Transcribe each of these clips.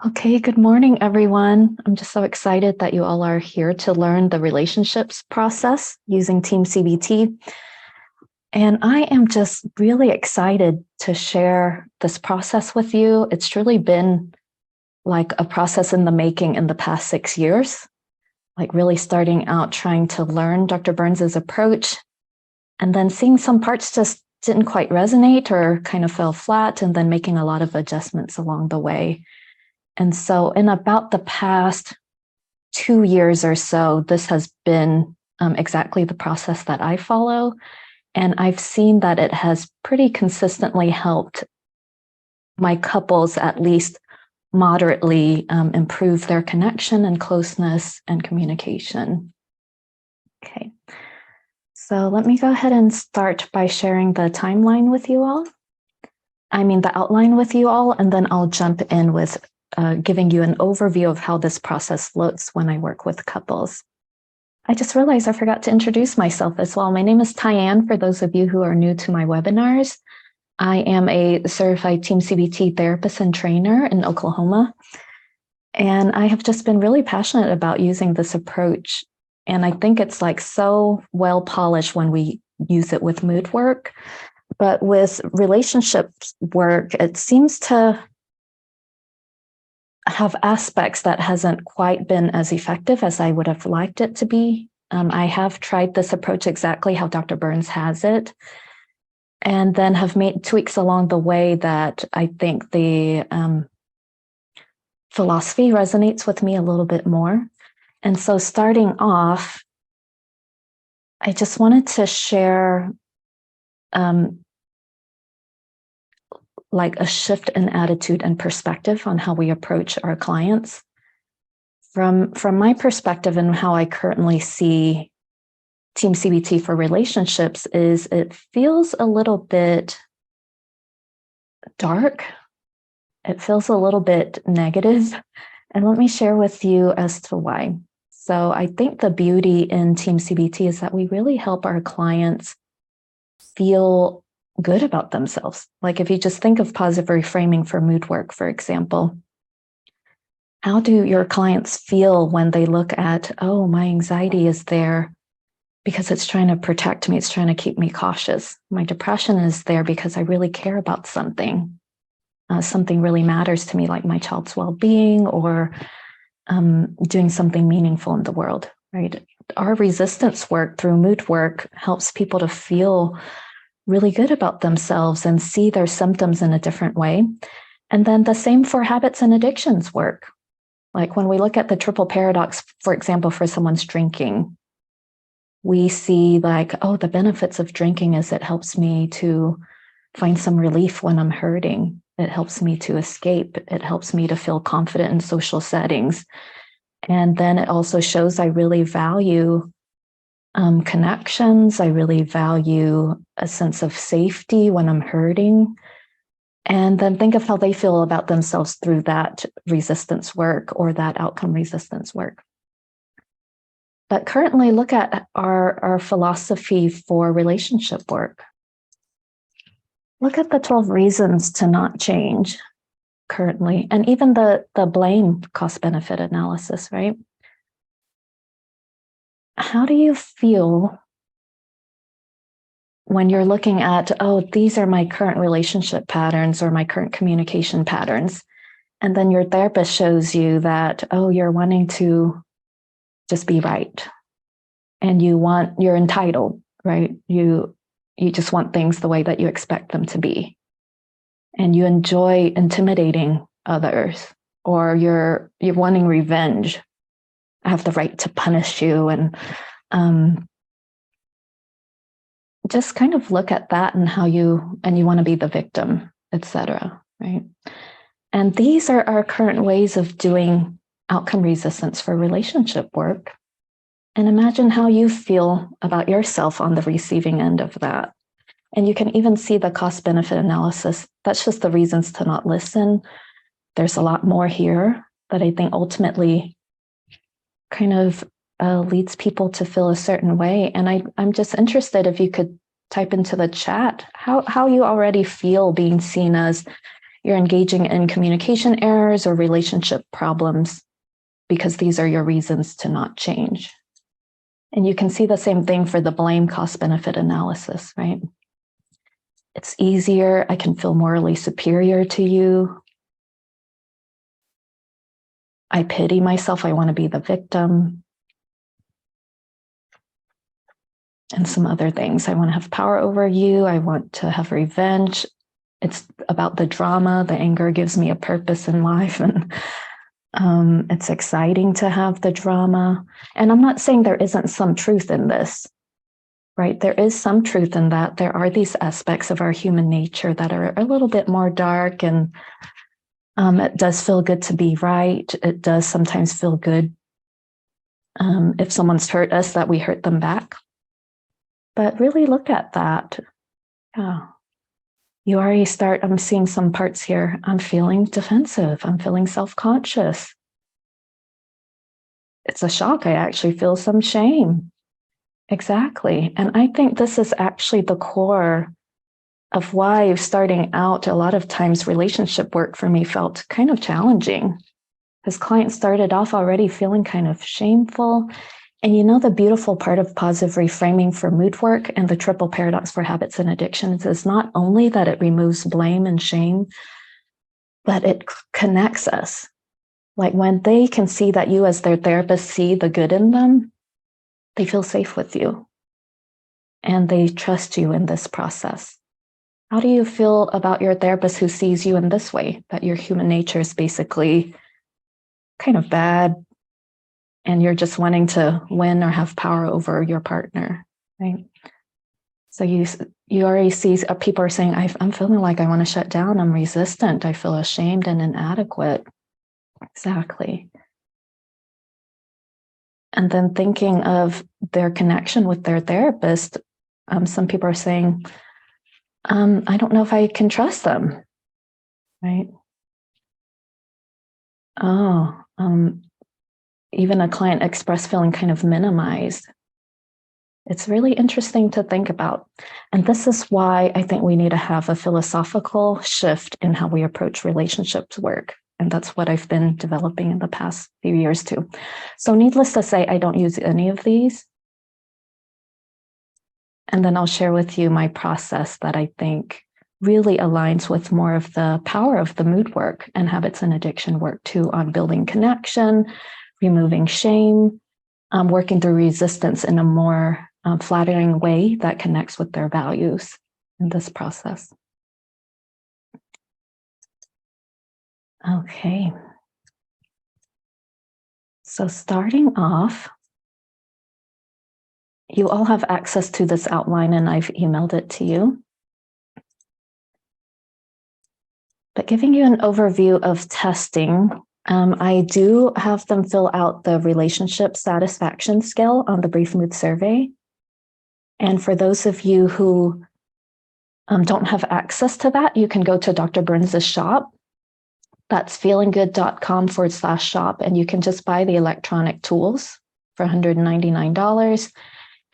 Okay, good morning, everyone. I'm just so excited that you all are here to learn the relationships process using Team CBT. And I am just really excited to share this process with you. It's truly been like a process in the making in the past 6 years, like really starting out trying to learn Dr. Burns's approach, and then seeing some parts just didn't quite resonate or kind of fell flat, and then making a lot of adjustments along the way. And so in about the past 2 years or so, this has been exactly the process that I follow. And I've seen that it has pretty consistently helped my couples at least moderately improve their connection and closeness and communication. Okay, so let me go ahead and start by sharing the timeline with you all. The outline with you all, and then I'll jump in with giving you an overview of how this process looks when I work with couples. I just realized I forgot to introduce myself as well. My name is Tyann, for those of you who are new to my webinars. I am a certified Team CBT therapist and trainer in Oklahoma. And I have just been really passionate about using this approach. And I think it's like so well polished when we use it with mood work. But with relationships work, it seems to have aspects that hasn't quite been as effective as I would have liked it to be. I have tried this approach exactly how Dr. Burns has it, and then have made tweaks along the way that I think the philosophy resonates with me a little bit more. And so starting off, I just wanted to share like a shift in attitude and perspective on how we approach our clients. From my perspective and how I currently see Team CBT for relationships is it feels a little bit dark. It feels a little bit negative. And let me share with you as to why. So I think the beauty in Team CBT is that we really help our clients feel good about themselves. Like if you just think of positive reframing for mood work, for example, how do your clients feel when they look at, oh, my anxiety is there because it's trying to protect me, it's trying to keep me cautious. My depression is there because I really care about something. Something really matters to me, like my child's well-being or doing something meaningful in the world, right? Our resistance work through mood work helps people to feel really good about themselves and see their symptoms in a different way. And then the same for habits and addictions work. Like when we look at the triple paradox, for example, for someone's drinking, we see like, oh, the benefits of drinking is it helps me to find some relief when I'm hurting. It helps me to escape. It helps me to feel confident in social settings. And then it also shows I really value connections. I really value a sense of safety when I'm hurting. And then think of how they feel about themselves through that resistance work or that outcome resistance work. But currently, look at our philosophy for relationship work. Look at the 12 reasons to not change currently, and even the blame cost-benefit analysis, right? How do you feel when you're looking at, oh, these are my current relationship patterns or my current communication patterns, and then your therapist shows you that, oh, you're wanting to just be right, and you're entitled, right? You just want things the way that you expect them to be, and you enjoy intimidating others, or you're wanting revenge. I have the right to punish you, and just kind of look at that and how you want to be the victim, etc. Right? And these are our current ways of doing outcome resistance for relationship work. And imagine how you feel about yourself on the receiving end of that. And you can even see the cost-benefit analysis. That's just the reasons to not listen. There's a lot more here that I think ultimately kind of leads people to feel a certain way. And I'm just interested if you could type into the chat how you already feel being seen as you're engaging in communication errors or relationship problems, because these are your reasons to not change. And you can see the same thing for the blame cost benefit analysis, right? It's easier. I can feel morally superior to you. I pity myself. I want to be the victim. And some other things. I want to have power over you. I want to have revenge. It's about the drama. The anger gives me a purpose in life. And it's exciting to have the drama. And I'm not saying there isn't some truth in this, right? There is some truth in that. There are these aspects of our human nature that are a little bit more dark, and it does feel good to be right. It does sometimes feel good if someone's hurt us, that we hurt them back. But really look at that. Yeah. You already start, I'm seeing some parts here. I'm feeling defensive. I'm feeling self-conscious. It's a shock. I actually feel some shame. Exactly. And I think this is actually the core of why starting out, a lot of times relationship work for me felt kind of challenging, because clients started off already feeling kind of shameful. And you know, the beautiful part of positive reframing for mood work and the triple paradox for habits and addictions is not only that it removes blame and shame, but it connects us. Like when they can see that you as their therapist see the good in them, they feel safe with you and they trust you in this process. How do you feel about your therapist who sees you in this way, that your human nature is basically kind of bad, and you're just wanting to win or have power over your partner, right? So you already see people are saying, I'm feeling like I want to shut down. I'm resistant. I feel ashamed and inadequate. Exactly. And then thinking of their connection with their therapist, some people are saying, I don't know if I can trust them, right? Oh, even a client expressed feeling kind of minimized. It's really interesting to think about. And this is why I think we need to have a philosophical shift in how we approach relationships work. And that's what I've been developing in the past few years too. So needless to say, I don't use any of these. And then I'll share with you my process that I think really aligns with more of the power of the mood work and habits and addiction work too, on building connection, removing shame, working through resistance in a more flattering way that connects with their values in this process. Okay. So starting off, you all have access to this outline and I've emailed it to you. But giving you an overview of testing, I do have them fill out the relationship satisfaction scale on the brief mood survey. And for those of you who don't have access to that, you can go to Dr. Burns' shop. That's feelinggood.com/shop. And you can just buy the electronic tools for $199.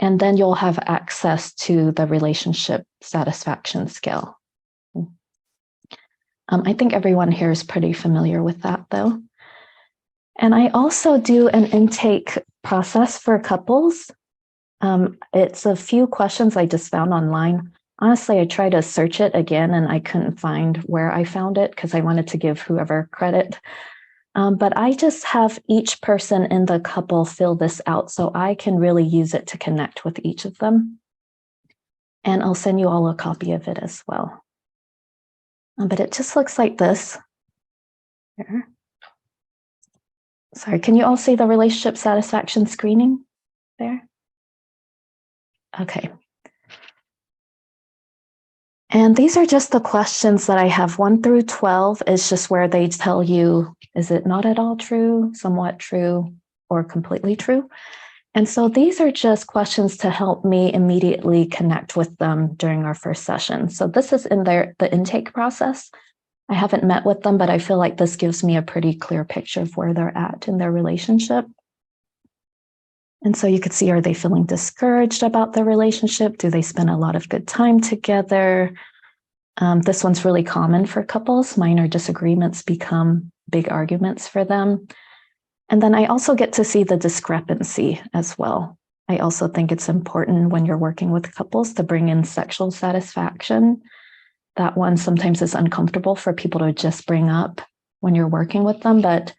And then you'll have access to the relationship satisfaction scale. I think everyone here is pretty familiar with that, though. And I also do an intake process for couples. It's a few questions I just found online. Honestly, I tried to search it again and I couldn't find where I found it because I wanted to give whoever credit. But I just have each person in the couple fill this out so I can really use it to connect with each of them. And I'll send you all a copy of it as well. But it just looks like this. Here. Sorry, can you all see the relationship satisfaction screening there? Okay. And these are just the questions that I have. 1 through 12 is just where they tell you, is it not at all true, somewhat true, or completely true? And so these are just questions to help me immediately connect with them during our first session. So this is in the intake process. I haven't met with them, but I feel like this gives me a pretty clear picture of where they're at in their relationship. And so you could see, are they feeling discouraged about their relationship? Do they spend a lot of good time together? This one's really common for couples. Minor disagreements become big arguments for them. And then I also get to see the discrepancy as well. I also think it's important when you're working with couples to bring in sexual satisfaction. That one sometimes is uncomfortable for people to just bring up when you're working with them. But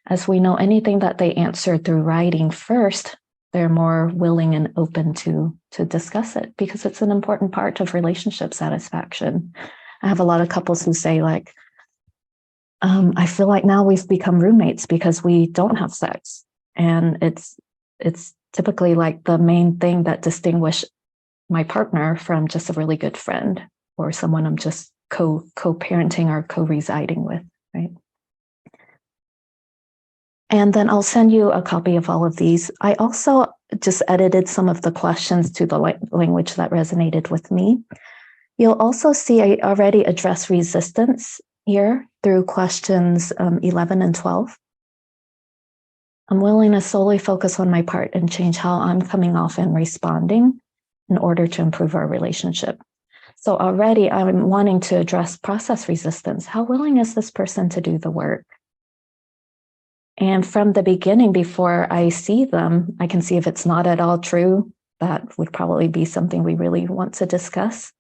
as we know, anything that they answer through writing first, they're more willing and open to discuss it because it's an important part of relationship satisfaction. I have a lot of couples who say like, I feel like now we've become roommates because we don't have sex. And it's typically like the main thing that distinguishes my partner from just a really good friend or someone I'm just co-parenting or co-residing with, right? And then I'll send you a copy of all of these. I also just edited some of the questions to the language that resonated with me. You'll also see I already address resistance here through questions 11 and 12. I'm willing to solely focus on my part and change how I'm coming off and responding in order to improve our relationship. So already I'm wanting to address process resistance. How willing is this person to do the work? And from the beginning, before I see them, I can see if it's not at all true. That would probably be something we really want to discuss.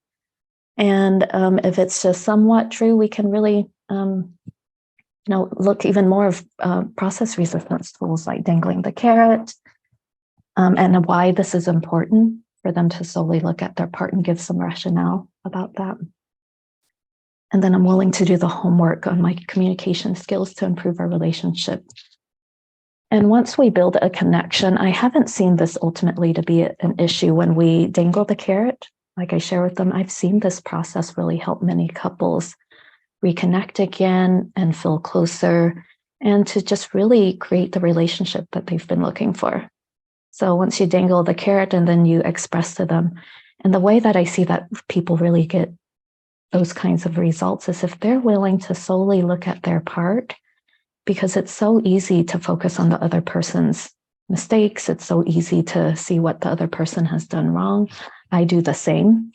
And if it's just somewhat true, we can really look even more of process resistance tools like dangling the carrot and why this is important for them to solely look at their part and give some rationale about that. And then I'm willing to do the homework on my communication skills to improve our relationship. And once we build a connection, I haven't seen this ultimately to be an issue when we dangle the carrot. Like I share with them, I've seen this process really help many couples reconnect again and feel closer and to just really create the relationship that they've been looking for. So once you dangle the carrot and then you express to them, and the way that I see that people really get those kinds of results is if they're willing to solely look at their part, because it's so easy to focus on the other person's mistakes. It's so easy to see what the other person has done wrong. I do the same.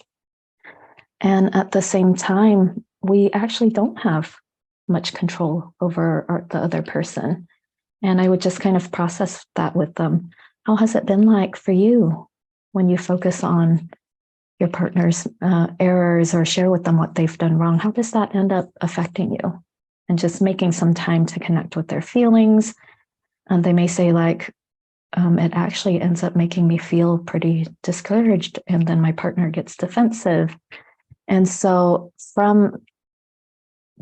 And at the same time, we actually don't have much control over the other person. And I would just kind of process that with them. How has it been like for you when you focus on your partner's errors or share with them what they've done wrong? How does that end up affecting you? And just making some time to connect with their feelings. They may say like, it actually ends up making me feel pretty discouraged. And then my partner gets defensive. And so from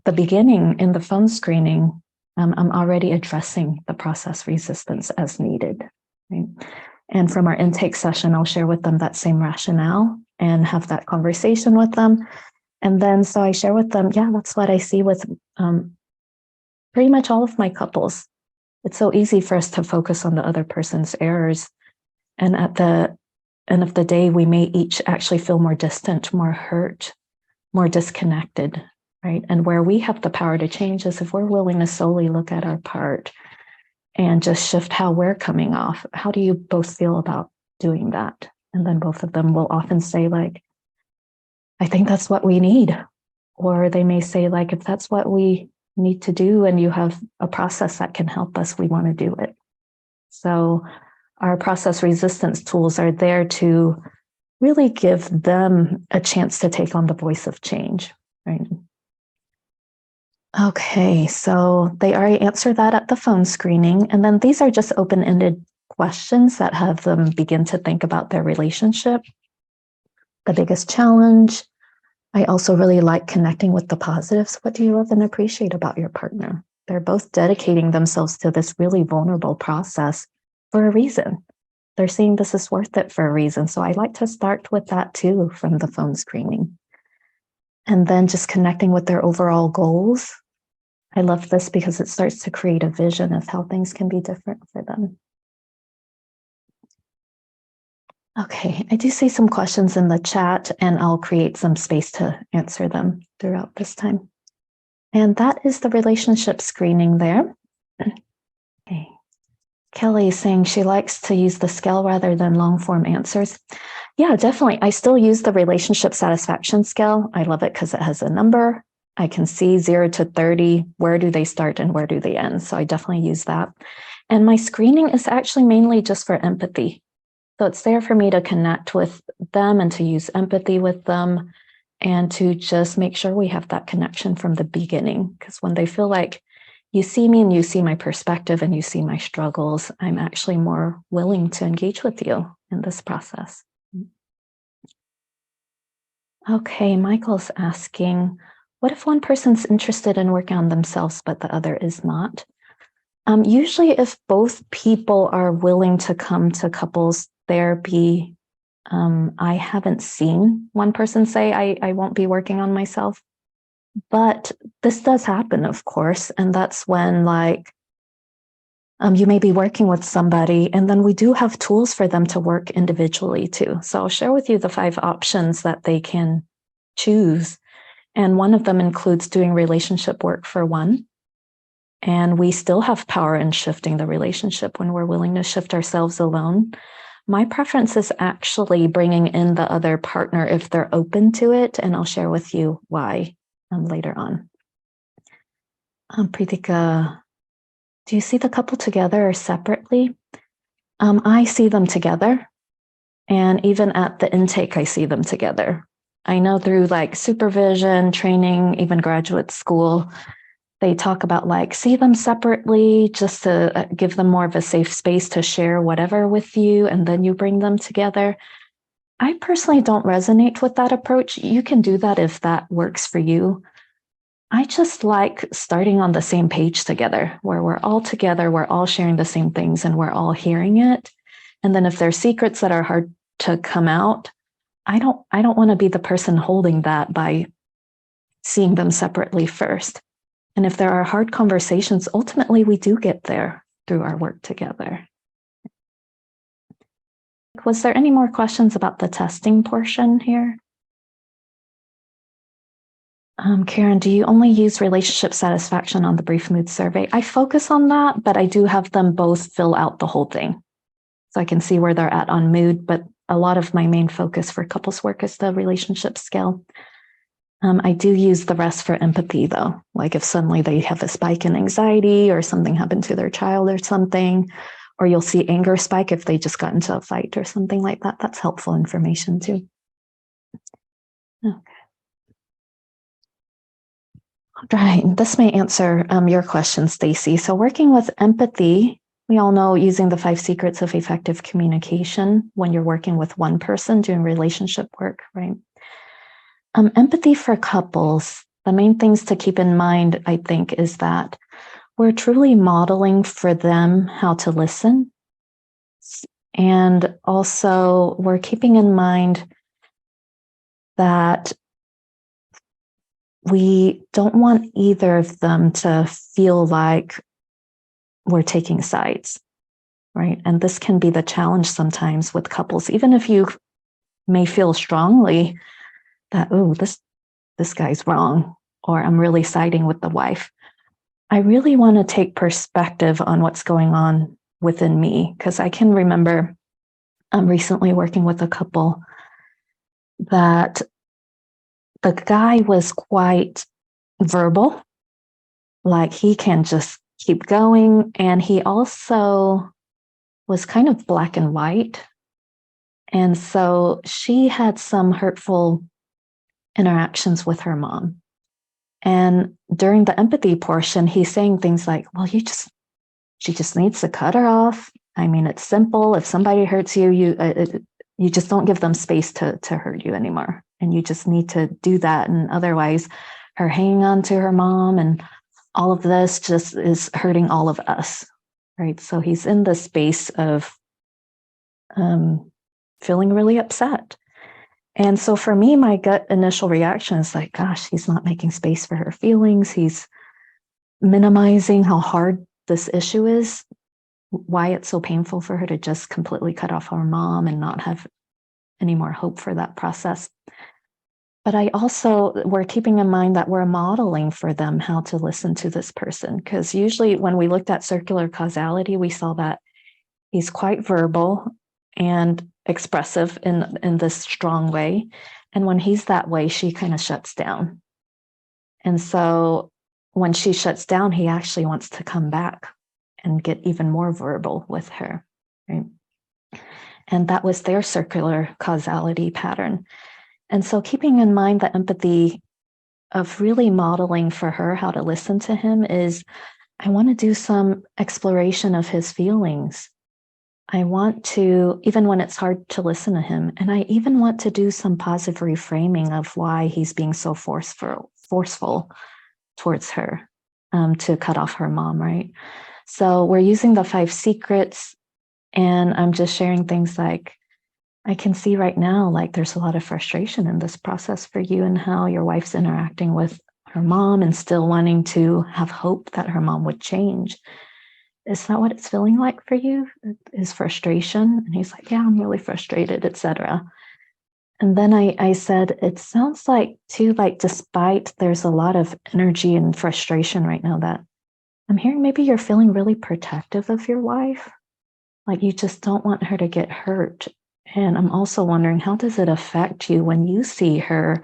the beginning in the phone screening, I'm already addressing the process resistance as needed. Right? And from our intake session, I'll share with them that same rationale and have that conversation with them. And then so I share with them, yeah, that's what I see with pretty much all of my couples. It's so easy for us to focus on the other person's errors. And at the end of the day, we may each actually feel more distant, more hurt, more disconnected, right? And where we have the power to change is if we're willing to solely look at our part and just shift how we're coming off. How do you both feel about doing that? And then both of them will often say like, I think that's what we need. Or they may say like, if that's what we need to do and you have a process that can help us, we want to do it. So our process resistance tools are there to really give them a chance to take on the voice of change, right? Okay, so they already answered that at the phone screening. And then these are just open-ended questions that have them begin to think about their relationship. The biggest challenge. I also really like connecting with the positives. What do you love and appreciate about your partner? They're both dedicating themselves to this really vulnerable process for a reason. They're seeing this is worth it for a reason. So I like to start with that too from the phone screening. And then just connecting with their overall goals. I love this because it starts to create a vision of how things can be different for them. Okay, I do see some questions in the chat and I'll create some space to answer them throughout this time. And that is the relationship screening there. Okay. Kelly is saying she likes to use the scale rather than long form answers. Yeah, definitely. I still use the relationship satisfaction scale. I love it because it has a number. I can see 0 to 30, where do they start and where do they end? So I definitely use that. And my screening is actually mainly just for empathy. So it's there for me to connect with them and to use empathy with them and to just make sure we have that connection from the beginning. Because when they feel like you see me and you see my perspective and you see my struggles, I'm actually more willing to engage with you in this process. Okay, Michael's asking, what if one person's interested in working on themselves, but the other is not? Usually if both people are willing to come to couples therapy, I haven't seen one person say, I won't be working on myself, but this does happen, of course. And that's when you may be working with somebody, and then we do have tools for them to work individually too. So I'll share with you the 5 options that they can choose. And one of them includes doing relationship work for one. And we still have power in shifting the relationship when we're willing to shift ourselves alone. My preference is actually bringing in the other partner if they're open to it. And I'll share with you why later on. Pritika, do you see the couple together or separately? I see them together. And even at the intake, I see them together. I know through supervision, training, even graduate school, they talk about see them separately just to give them more of a safe space to share whatever with you, and then you bring them together. I personally don't resonate with that approach. You can do that if that works for you. I just like starting on the same page together, where we're all together, we're all sharing the same things, and we're all hearing it. And then if there's secrets that are hard to come out, I don't want to be the person holding that by seeing them separately first. And if there are hard conversations, ultimately we do get there through our work together. Was there any more questions about the testing portion here? Karen, do you only use relationship satisfaction on the brief mood survey? I focus on that, but I do have them both fill out the whole thing. So I can see where they're at on mood, but a lot of my main focus for couples work is the relationship scale. I do use the rest for empathy though. Like if suddenly they have a spike in anxiety or something happened to their child or something, or you'll see anger spike if they just got into a fight or something like that. That's helpful information too. Okay. All right, this may answer your question, Stacy. So working with empathy, we all know using the 5 secrets of effective communication when you're working with one person doing relationship work, right? Empathy for couples, the main things to keep in mind, I think, is that we're truly modeling for them how to listen. And also we're keeping in mind that we don't want either of them to feel like we're taking sides, right? And this can be the challenge sometimes with couples, even if you may feel strongly that, oh, this guy's wrong, or I'm really siding with the wife. I really want to take perspective on what's going on within me, because I can remember recently working with a couple that the guy was quite verbal, like he can just keep going. And he also was kind of black and white. And so she had some hurtful interactions with her mom. And during the empathy portion, he's saying things like, well, she just needs to cut her off. I mean, it's simple. If somebody hurts you, you just don't give them space to hurt you anymore. And you just need to do that. And otherwise, her hanging on to her mom and all of this just is hurting all of us, right? So he's in the space of feeling really upset. And so for me, my gut initial reaction is like, gosh, he's not making space for her feelings. He's minimizing how hard this issue is, why it's so painful for her to just completely cut off her mom and not have any more hope for that process. But we're keeping in mind that we're modeling for them how to listen to this person. Because usually when we looked at circular causality, we saw that he's quite verbal and expressive in this strong way. And when he's that way, she kind of shuts down. And so when she shuts down, he actually wants to come back and get even more verbal with her, right? And that was their circular causality pattern. And so keeping in mind the empathy of really modeling for her how to listen to him is, I want to do some exploration of his feelings. I want to, even when it's hard to listen to him, and I even want to do some positive reframing of why he's being so forceful towards her, to cut off her mom, right? So we're using the 5 secrets, and I'm just sharing things like, I can see right now, like there's a lot of frustration in this process for you and how your wife's interacting with her mom and still wanting to have hope that her mom would change. Is that what it's feeling like for you? Is frustration? And he's like, yeah, I'm really frustrated, etc. And then I said, it sounds like too, like despite there's a lot of energy and frustration right now, that I'm hearing maybe you're feeling really protective of your wife. Like you just don't want her to get hurt. And I'm also wondering, how does it affect you when you see her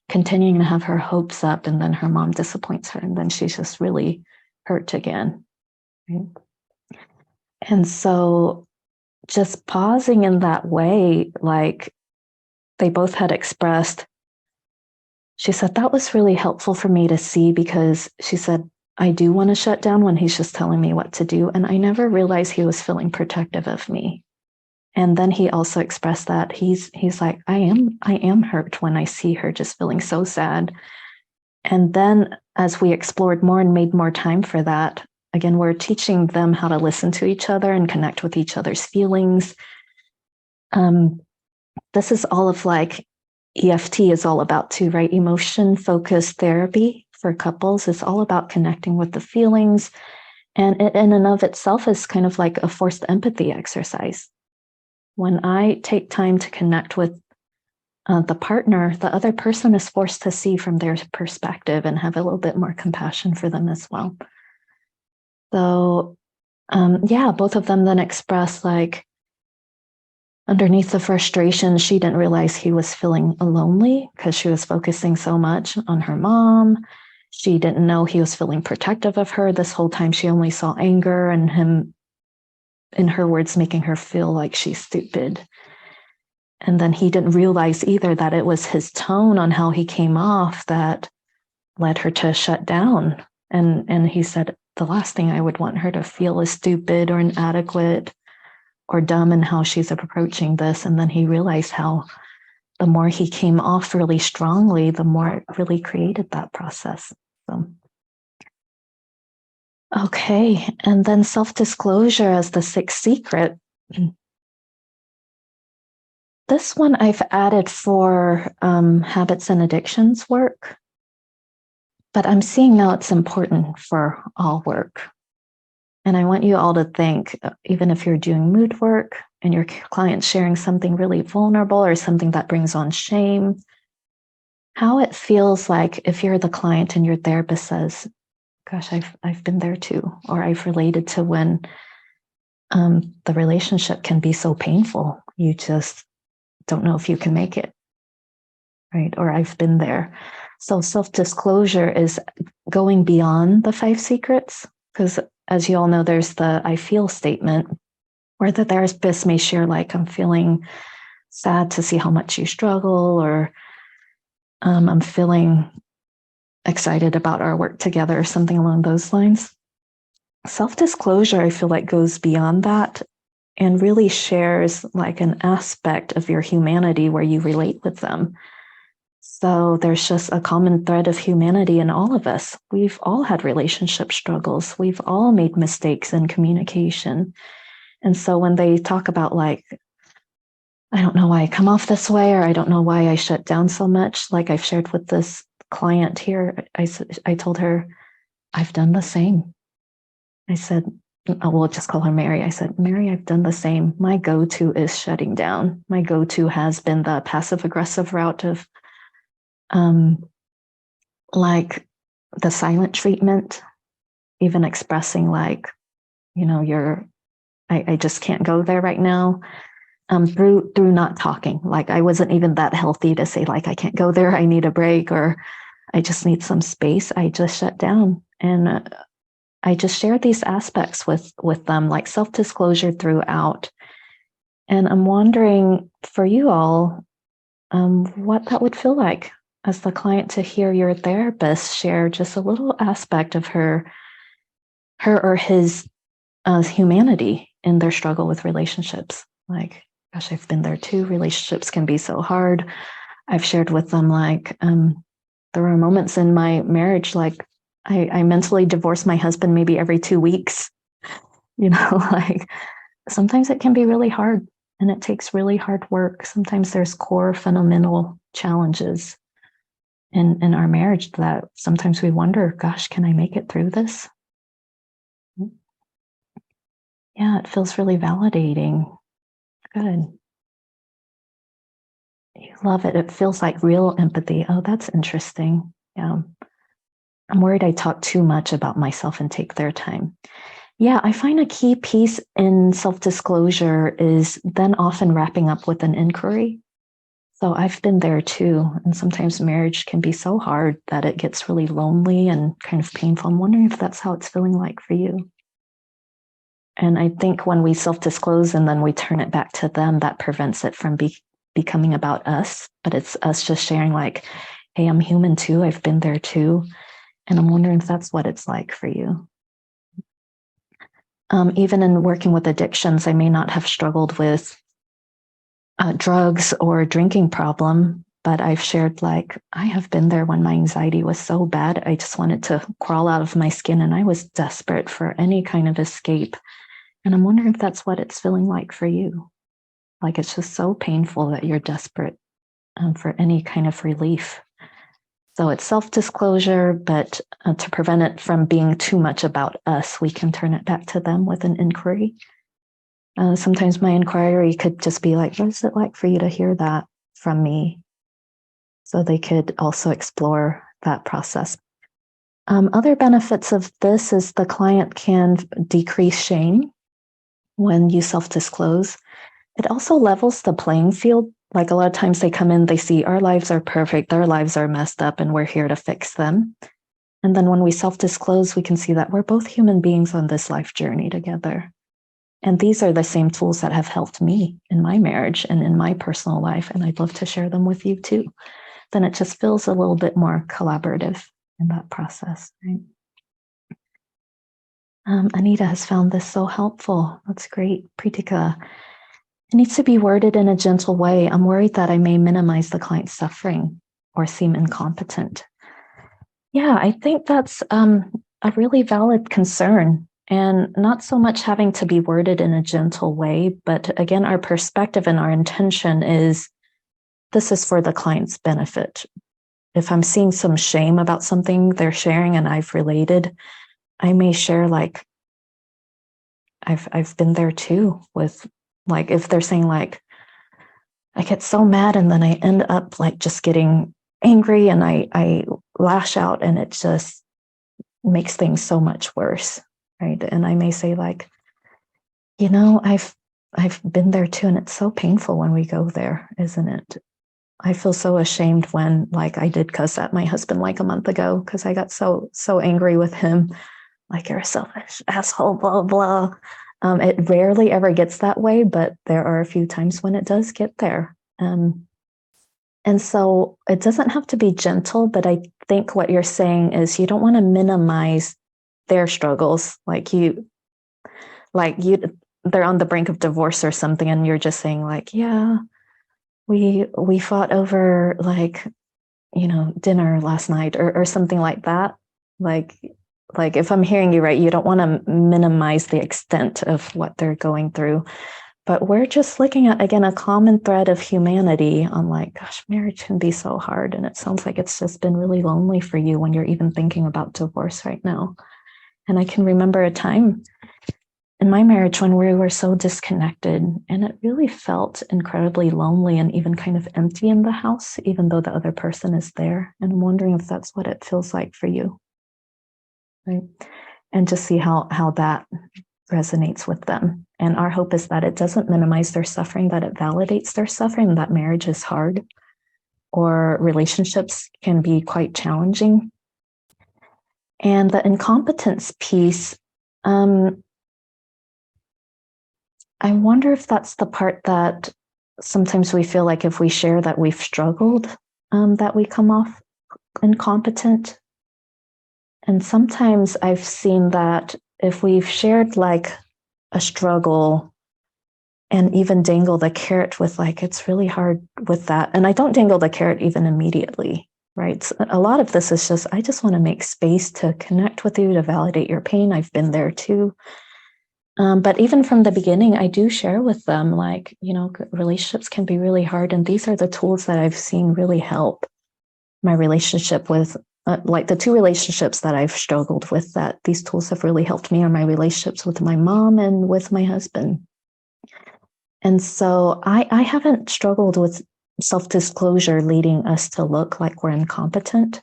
continuing to have her hopes up and then her mom disappoints her and then she's just really hurt again, right? And so just pausing in that way, like they both had expressed, she said, that was really helpful for me to see, because she said, I do want to shut down when he's just telling me what to do. And I never realized he was feeling protective of me. And then he also expressed that he's like, I am hurt when I see her just feeling so sad. And then as we explored more and made more time for that, again, we're teaching them how to listen to each other and connect with each other's feelings. This is all of like EFT is all about too, right? Emotion focused therapy for couples is all about connecting with the feelings. And it in and of itself is kind of like a forced empathy exercise. When I take time to connect with the partner, the other person is forced to see from their perspective and have a little bit more compassion for them as well. So, both of them then express like, underneath the frustration, she didn't realize he was feeling lonely because she was focusing so much on her mom. She didn't know he was feeling protective of her. This whole time, she only saw anger and him, in her words, making her feel like she's stupid. And then he didn't realize either that it was his tone on how he came off that led her to shut down. And he said, the last thing I would want her to feel is stupid or inadequate or dumb in how she's approaching this. And then he realized how the more he came off really strongly, the more it really created that process. So, okay. And then self-disclosure as the 6th secret. This one I've added for habits and addictions work, but I'm seeing now it's important for all work. And I want you all to think, even if you're doing mood work and your client's sharing something really vulnerable or something that brings on shame, how it feels like if you're the client and your therapist says, gosh, I've been there too, or I've related to when the relationship can be so painful. You just don't know if you can make it, right? Or I've been there. So self-disclosure is going beyond the 5 secrets, because as you all know, there's the I feel statement where the therapist may share like, I'm feeling sad to see how much you struggle, or I'm feeling excited about our work together, or something along those lines. Self-disclosure, I feel like, goes beyond that and really shares like an aspect of your humanity where you relate with them. So there's just a common thread of humanity in all of us. We've all had relationship struggles. We've all made mistakes in communication. And so when they talk about like, I don't know why I come off this way, or I don't know why I shut down so much, like I've shared with this client here, I told her, I've done the same. I said, we'll just call her Mary. I said, Mary, I've done the same. My go-to is shutting down. My go-to has been the passive-aggressive route of like the silent treatment, even expressing like, I just can't go there right now. through not talking. Like I wasn't even that healthy to say like, I can't go there, I need a break, or I just need some space. I just shut down, and I just shared these aspects with them, like self-disclosure throughout. And I'm wondering for you all, what that would feel like as the client to hear your therapist share just a little aspect of her or his humanity in their struggle with relationships. Like, gosh, I've been there too. Relationships can be so hard. I've shared with them like there were moments in my marriage like I mentally divorced my husband maybe every 2 weeks. Like sometimes it can be really hard and it takes really hard work. Sometimes there's core fundamental challenges in our marriage that sometimes we wonder, gosh, can I make it through this? Yeah, it feels really validating. Good. You love it. It feels like real empathy. Oh, that's interesting. Yeah. I'm worried I talk too much about myself and take their time. Yeah, I find a key piece in self-disclosure is then often wrapping up with an inquiry. So I've been there too. And sometimes marriage can be so hard that it gets really lonely and kind of painful. I'm wondering if that's how it's feeling like for you. And I think when we self-disclose and then we turn it back to them, that prevents it from becoming about us. But it's us just sharing like, hey, I'm human too. I've been there too. And I'm wondering if that's what it's like for you. Even in working with addictions, I may not have struggled with drugs or a drinking problem, but I've shared like, I have been there when my anxiety was so bad. I just wanted to crawl out of my skin and I was desperate for any kind of escape. And I'm wondering if that's what it's feeling like for you. Like it's just so painful that you're desperate for any kind of relief. So it's self-disclosure, but to prevent it from being too much about us, we can turn it back to them with an inquiry. Sometimes my inquiry could just be like, what is it like for you to hear that from me? So they could also explore that process. Other benefits of this is the client can decrease shame when you self-disclose. It also levels the playing field. Like a lot of times they come in, they see our lives are perfect, their lives are messed up, and we're here to fix them. And then when we self-disclose, we can see that we're both human beings on this life journey together. And these are the same tools that have helped me in my marriage and in my personal life. And I'd love to share them with you too. Then it just feels a little bit more collaborative in that process. Right? Anita has found this so helpful. That's great. Pritika, it needs to be worded in a gentle way. I'm worried that I may minimize the client's suffering or seem incompetent. Yeah, I think that's a really valid concern, and not so much having to be worded in a gentle way, but again, our perspective and our intention is this is for the client's benefit. If I'm seeing some shame about something they're sharing and I've related, I may share like, I've been there too with like, if they're saying like, I get so mad and then I end up like just getting angry and I lash out and it just makes things so much worse, right? And I may say like, I've been there too, and it's so painful when we go there, isn't it? I feel so ashamed when like I did cuss at my husband like a month ago because I got so angry with him, like you're a selfish asshole, blah blah. It rarely ever gets that way, but there are a few times when it does get there. And so it doesn't have to be gentle, but I think what you're saying is you don't want to minimize their struggles. They're on the brink of divorce or something, and you're just saying like, yeah, we fought over like, dinner last night or something like that. Like if I'm hearing you right, you don't want to minimize the extent of what they're going through. But we're just looking at, again, a common thread of humanity on like, gosh, marriage can be so hard. And it sounds like it's just been really lonely for you when you're even thinking about divorce right now. And I can remember a time in my marriage when we were so disconnected and it really felt incredibly lonely and even kind of empty in the house, even though the other person is there. And I'm wondering if that's what it feels like for you. Right. And just see how that resonates with them. And our hope is that it doesn't minimize their suffering, that it validates their suffering, that marriage is hard or relationships can be quite challenging. And the incompetence piece, I wonder if that's the part that sometimes we feel like if we share that we've struggled, that we come off incompetent. And sometimes I've seen that if we've shared like a struggle and even dangle the carrot with like, it's really hard with that. And I don't dangle the carrot even immediately, right? So a lot of this is just, I just want to make space to connect with you, to validate your pain. I've been there too. But even from the beginning, I do share with them, like, you know, relationships can be really hard. And these are the tools that I've seen really help my relationship with, like the two relationships that I've struggled with, that these tools have really helped me are my relationships with my mom and with my husband. And so I haven't struggled with self-disclosure leading us to look like we're incompetent.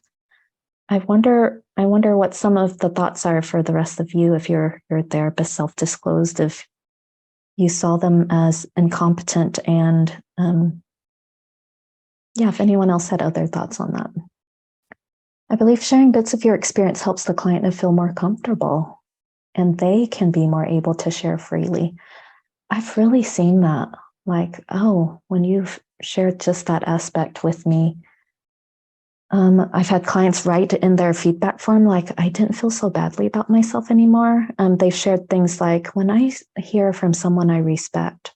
I wonder what some of the thoughts are for the rest of you if your therapist self-disclosed, if you saw them as incompetent, and yeah, if anyone else had other thoughts on that. I believe sharing bits of your experience helps the client to feel more comfortable and they can be more able to share freely. I've really seen that, like, oh, when you've shared just that aspect with me, I've had clients write in their feedback form, like, I didn't feel so badly about myself anymore. They've shared things like, when I hear from someone I respect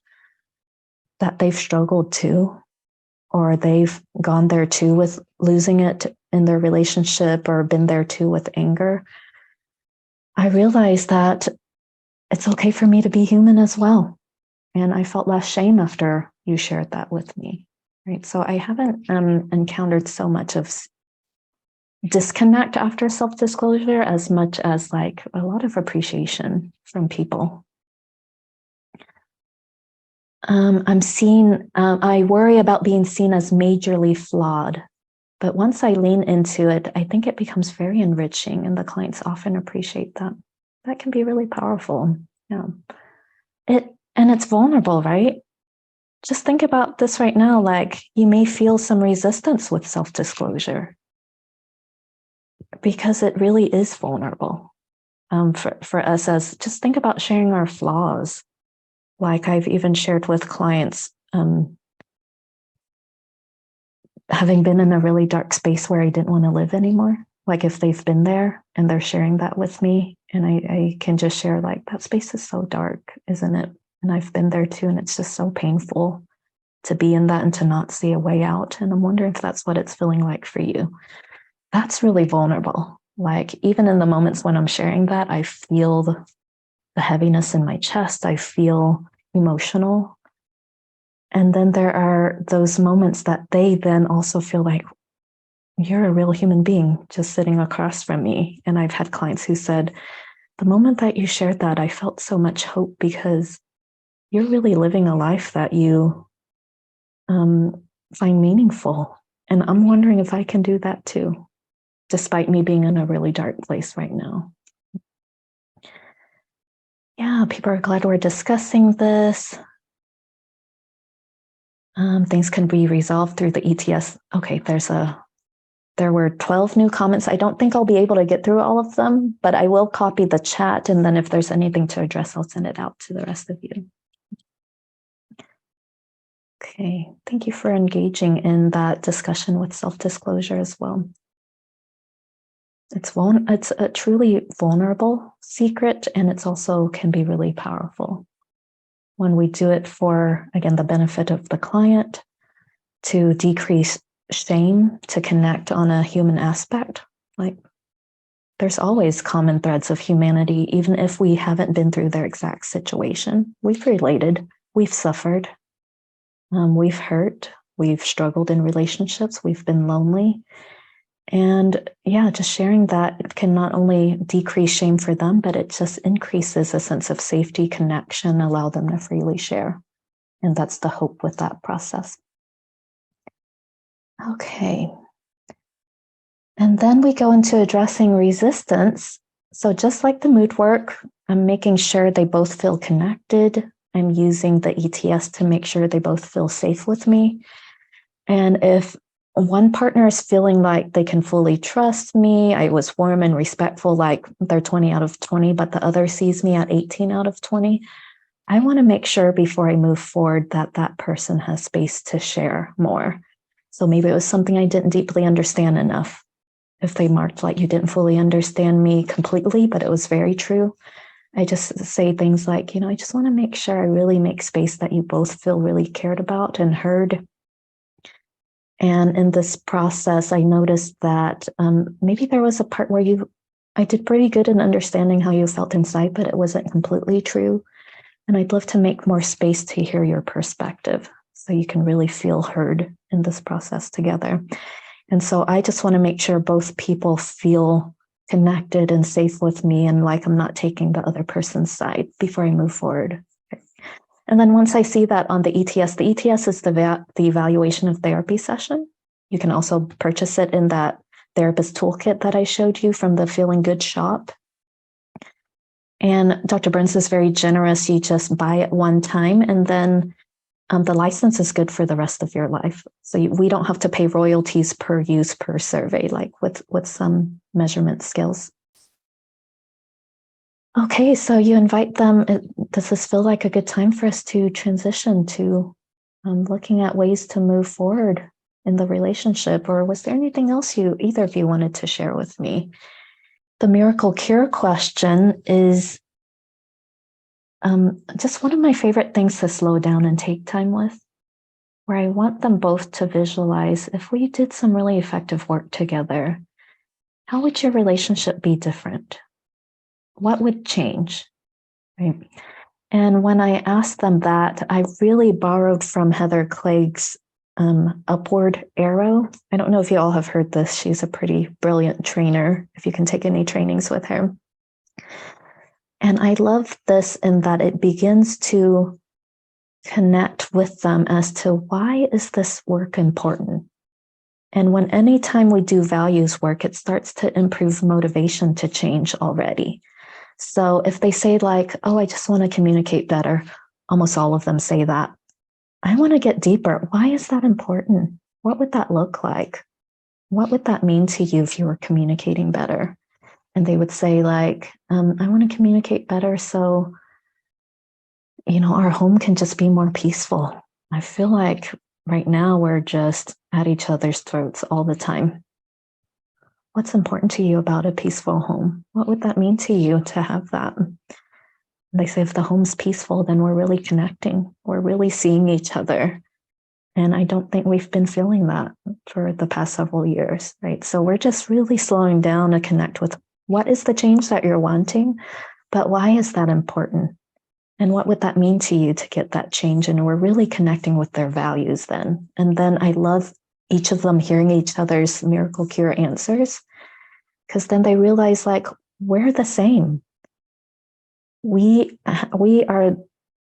that they've struggled too, or they've gone there too with losing it in their relationship or been there too with anger, I realized that it's okay for me to be human as well. And I felt less shame after you shared that with me, right? So I haven't encountered so much of disconnect after self-disclosure as much as like a lot of appreciation from people. I worry about being seen as majorly flawed, but once I lean into it, I think it becomes very enriching and the clients often appreciate that. That can be really powerful. Yeah. And it's vulnerable, right? Just think about this right now, like you may feel some resistance with self-disclosure because it really is vulnerable for us. As just think about sharing our flaws. Like I've even shared with clients, having been in a really dark space where I didn't want to live anymore. Like if they've been there and they're sharing that with me, and I can just share like, that space is so dark, isn't it? And I've been there too, and it's just so painful to be in that and to not see a way out. And I'm wondering if that's what it's feeling like for you. That's really vulnerable. Like even in the moments when I'm sharing that, I feel the heaviness in my chest. I feel emotional. And then there are those moments that they then also feel like, you're a real human being just sitting across from me. And I've had clients who said, the moment that you shared that, I felt so much hope because you're really living a life that you find meaningful. And I'm wondering if I can do that too, despite me being in a really dark place right now. Yeah, people are glad we're discussing this. Things can be resolved through the ETS. Okay, there were 12 new comments. I don't think I'll be able to get through all of them, but I will copy the chat. And then if there's anything to address, I'll send it out to the rest of you. Okay, thank you for engaging in that discussion with self-disclosure as well. It's a truly vulnerable secret, and it's also can be really powerful when we do it for, again, the benefit of the client, to decrease shame, to connect on a human aspect. Like there's always common threads of humanity, even if we haven't been through their exact situation. We've related, we've suffered, we've hurt, we've struggled in relationships, we've been lonely. And yeah, just sharing that can not only decrease shame for them, but it just increases a sense of safety, connection, allow them to freely share. And that's the hope with that process. Okay. And then we go into addressing resistance. So just like the mood work, I'm making sure they both feel connected, I'm using the ETS to make sure they both feel safe with me. And if one partner is feeling like they can fully trust me, I was warm and respectful, like they're 20 out of 20, but the other sees me at 18 out of 20, I want to make sure before I move forward that that person has space to share more. So maybe it was something I didn't deeply understand enough. If they marked like you didn't fully understand me completely, but it was very true, I just say things like, I just want to make sure I really make space that you both feel really cared about and heard. And in this process, I noticed that maybe there was a part where I did pretty good in understanding how you felt inside, but it wasn't completely true. And I'd love to make more space to hear your perspective so you can really feel heard in this process together. And so I just want to make sure both people feel connected and safe with me and like I'm not taking the other person's side before I move forward. And then once I see that on the ETS is the evaluation of therapy session. You can also purchase it in that therapist toolkit that I showed you from the Feeling Good shop. And Dr. Burns is very generous. You just buy it one time and then the license is good for the rest of your life. So we don't have to pay royalties per use per survey, like with some measurement skills. Okay, so you invite them. Does this feel like a good time for us to transition to looking at ways to move forward in the relationship? Or was there anything else either of you wanted to share with me? The miracle cure question is just one of my favorite things to slow down and take time with, where I want them both to visualize if we did some really effective work together, how would your relationship be different? What would change? Right? And when I asked them that, I really borrowed from Heather Clegg's upward arrow. I don't know if you all have heard this. She's a pretty brilliant trainer, if you can take any trainings with her. And I love this in that it begins to connect with them as to why is this work important? And when anytime we do values work, it starts to improve motivation to change already. So if they say like, oh, I just want to communicate better, almost all of them say that. I want to get deeper. Why is that important? What would that look like? What would that mean to you if you were communicating better? And they would say like, I want to communicate better so, our home can just be more peaceful. I feel like right now we're just at each other's throats all the time. What's important to you about a peaceful home? What would that mean to you to have that? They say if the home's peaceful, then we're really connecting. We're really seeing each other. And I don't think we've been feeling that for the past several years, right? So we're just really slowing down to connect with what is the change that you're wanting, but why is that important? And what would that mean to you to get that change? And we're really connecting with their values then. And then I love each of them hearing each other's miracle cure answers, because then they realize like, we're the same. We are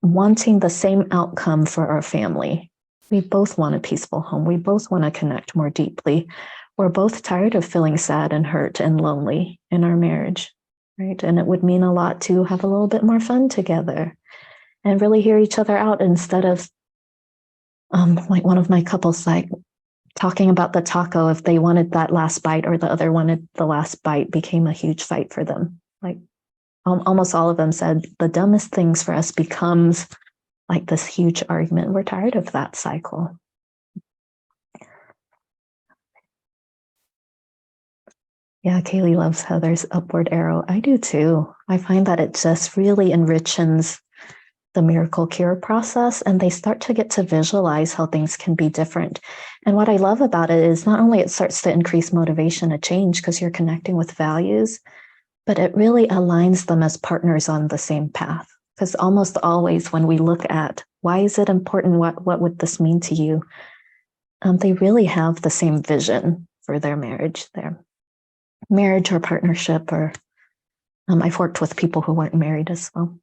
wanting the same outcome for our family. We both want a peaceful home. We both want to connect more deeply. We're both tired of feeling sad and hurt and lonely in our marriage, right? And it would mean a lot to have a little bit more fun together and really hear each other out instead of like one of my couples like talking about the taco, if they wanted that last bite or the other wanted the last bite, became a huge fight for them. Like almost all of them said the dumbest things for us becomes like this huge argument. We're tired of that cycle. Yeah, Kaylee loves Heather's upward arrow. I do too. I find that it just really enriches the miracle cure process, and they start to get to visualize how things can be different. And what I love about it is not only it starts to increase motivation to change because you're connecting with values, but it really aligns them as partners on the same path. Because almost always when we look at why is it important, what would this mean to you, they really have the same vision for their marriage or partnership, or I've worked with people who weren't married as well.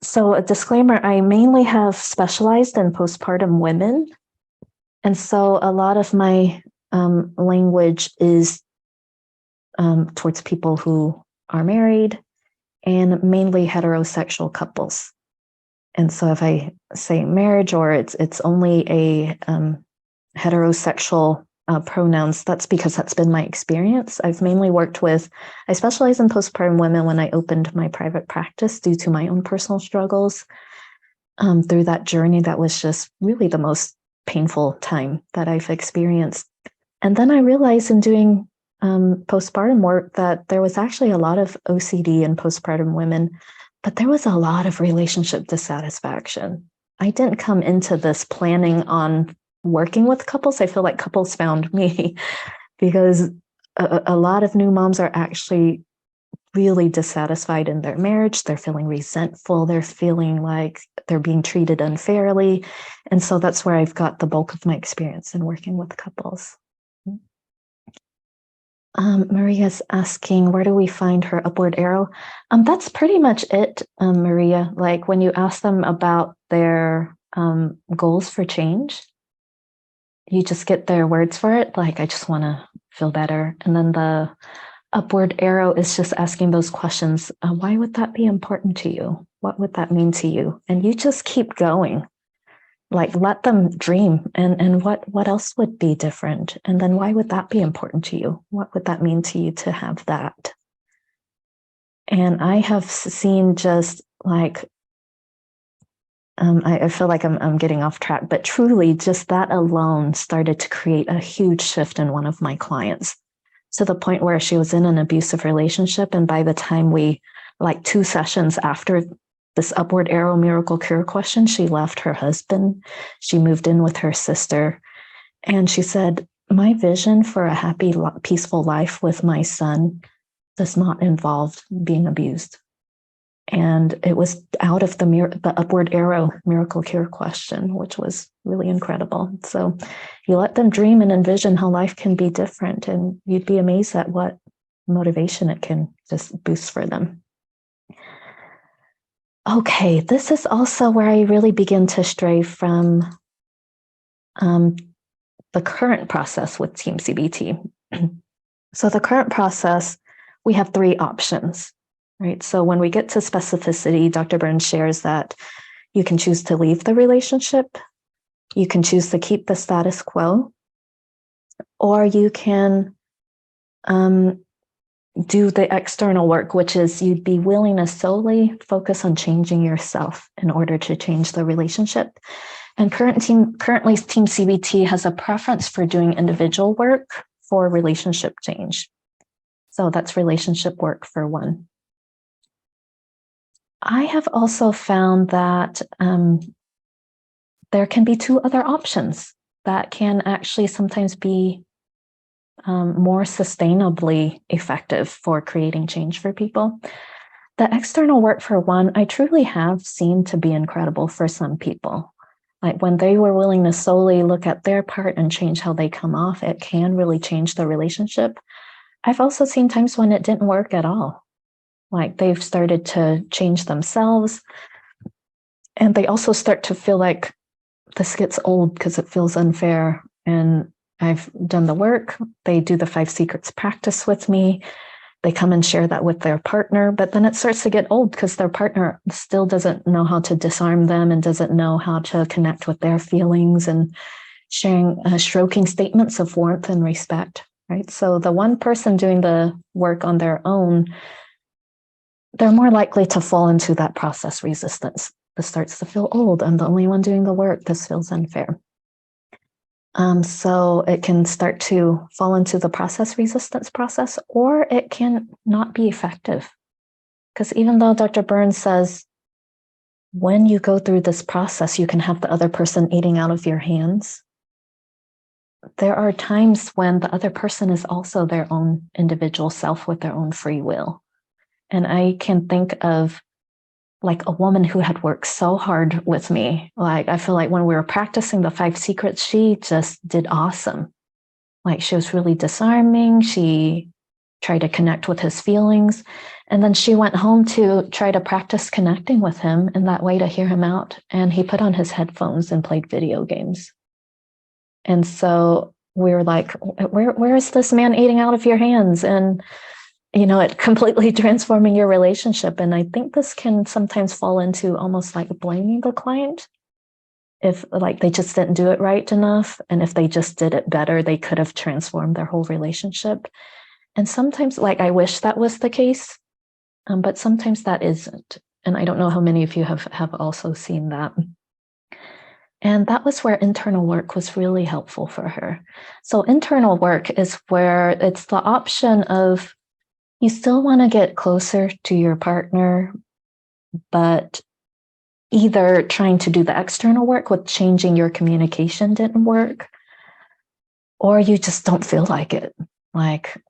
So a disclaimer, I mainly have specialized in postpartum women. And so a lot of my language is towards people who are married and mainly heterosexual couples. And so if I say marriage or it's only a heterosexual pronouns, that's because that's been my experience. I've mainly worked with, I specialize in postpartum women when I opened my private practice due to my own personal struggles. Through that journey, that was just really the most painful time that I've experienced. And then I realized in doing postpartum work that there was actually a lot of OCD in postpartum women, but there was a lot of relationship dissatisfaction. I didn't come into this planning on working with couples. I feel like couples found me because a lot of new moms are actually really dissatisfied in their marriage. They're feeling resentful. They're feeling like they're being treated unfairly. And so that's where I've got the bulk of my experience in working with couples. Maria's asking, where do we find her upward arrow? That's pretty much it, Maria. Like when you ask them about their goals for change, you just get their words for it. Like, I just want to feel better. And then the upward arrow is just asking those questions. Why would that be important to you? What would that mean to you? And you just keep going. Like, let them dream. And what else would be different? And then why would that be important to you? What would that mean to you to have that? And I have seen just like, I feel like I'm getting off track, but truly just that alone started to create a huge shift in one of my clients, to the point where she was in an abusive relationship. And by the time we, like 2 sessions after this upward arrow miracle cure question, she left her husband. She moved in with her sister. And she said, my vision for a happy, peaceful life with my son does not involve being abused. And it was out of the upward arrow miracle cure question, which was really incredible. So you let them dream and envision how life can be different, and you'd be amazed at what motivation it can just boost for them. Okay, this is also where I really begin to stray from the current process with Team CBT. So the current process, we have 3 options. Right. So when we get to specificity, Dr. Burns shares that you can choose to leave the relationship, you can choose to keep the status quo, or you can do the external work, which is you'd be willing to solely focus on changing yourself in order to change the relationship. And currently Team CBT has a preference for doing individual work for relationship change. So that's relationship work for one. I have also found that there can be 2 other options that can actually sometimes be more sustainably effective for creating change for people. The external work, for one, I truly have seen to be incredible for some people. Like when they were willing to solely look at their part and change how they come off, it can really change the relationship. I've also seen times when it didn't work at all. Like they've started to change themselves, and they also start to feel like this gets old because it feels unfair. And I've done the work. They do the 5 secrets practice with me. They come and share that with their partner, but then it starts to get old because their partner still doesn't know how to disarm them and doesn't know how to connect with their feelings, and sharing, stroking statements of warmth and respect, right? So the one person doing the work on their own, they're more likely to fall into that process resistance. This starts to feel old. I'm the only one doing the work. This feels unfair. So it can start to fall into the process resistance process, or it can not be effective. Because even though Dr. Burns says, when you go through this process, you can have the other person eating out of your hands, there are times when the other person is also their own individual self with their own free will. And I can think of like a woman who had worked so hard with me. Like, I feel like when we were practicing the 5 secrets, she just did awesome. Like, she was really disarming. She tried to connect with his feelings. And then she went home to try to practice connecting with him in that way to hear him out. And he put on his headphones and played video games. And so we were like, where is this man eating out of your hands? And it completely transforming your relationship. And I think this can sometimes fall into almost like blaming the client. If like they just didn't do it right enough, and if they just did it better, they could have transformed their whole relationship. And sometimes, like, I wish that was the case, but sometimes that isn't. And I don't know how many of you have also seen that. And that was where internal work was really helpful for her. So internal work is where it's the option of you still want to get closer to your partner, but either trying to do the external work with changing your communication didn't work, or you just don't feel like it. Like,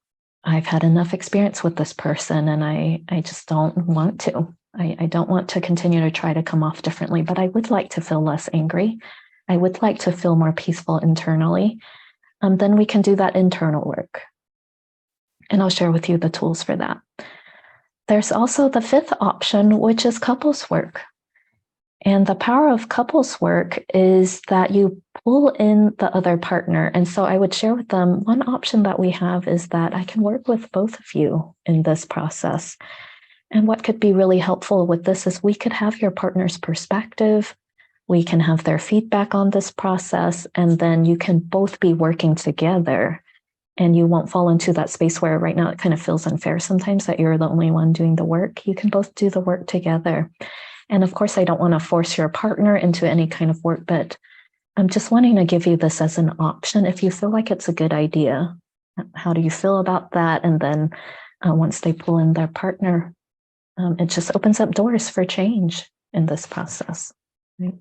I've had enough experience with this person and I just don't want to. I don't want to continue to try to come off differently, but I would like to feel less angry. I would like to feel more peaceful internally. Then we can do that internal work. And I'll share with you the tools for that. There's also the fifth option, which is couples work. And the power of couples work is that you pull in the other partner. And so I would share with them, one option that we have is that I can work with both of you in this process. And what could be really helpful with this is we could have your partner's perspective. We can have their feedback on this process, and then you can both be working together. And you won't fall into that space where right now it kind of feels unfair sometimes that you're the only one doing the work. You can both do the work together. And of course, I don't want to force your partner into any kind of work, but I'm just wanting to give you this as an option if you feel like it's a good idea. How do you feel about that? And then once they pull in their partner, it just opens up doors for change in this process. Right?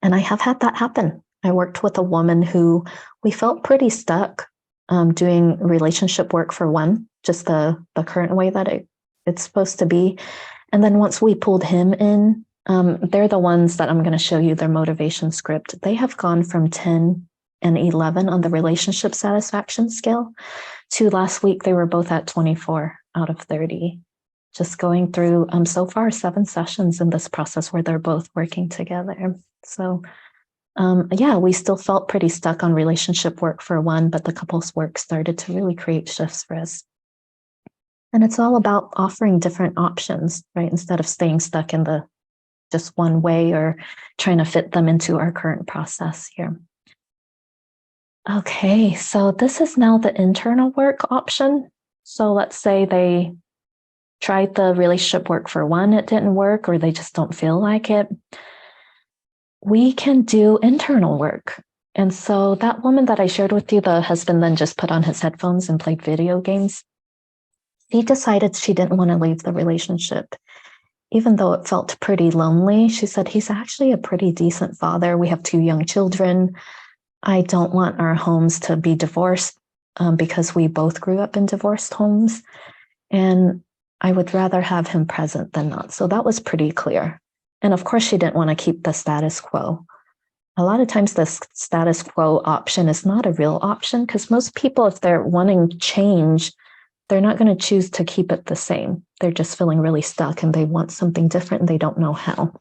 And I have had that happen. I worked with a woman who we felt pretty stuck doing relationship work for one, just the current way that it's supposed to be. And then once we pulled him in, they're the ones that I'm going to show you their motivation script. They have gone from 10 and 11 on the relationship satisfaction scale to last week, they were both at 24 out of 30. Just going through so far 7 sessions in this process where they're both working together. So yeah, we still felt pretty stuck on relationship work for one, but the couples work started to really create shifts for us. And it's all about offering different options, right? Instead of staying stuck in the just one way or trying to fit them into our current process here. Okay, so this is now the internal work option. So let's say they tried the relationship work for one, it didn't work, or they just don't feel like it. We can do internal work. And so that woman that I shared with you, the husband then just put on his headphones and played video games. She decided she didn't want to leave the relationship. Even though it felt pretty lonely, she said, he's actually a pretty decent father. We have 2 young children. I don't want our homes to be divorced because we both grew up in divorced homes. And I would rather have him present than not. So that was pretty clear. And of course, she didn't want to keep the status quo. A lot of times the status quo option is not a real option because most people, if they're wanting change, they're not going to choose to keep it the same. They're just feeling really stuck and they want something different and they don't know how.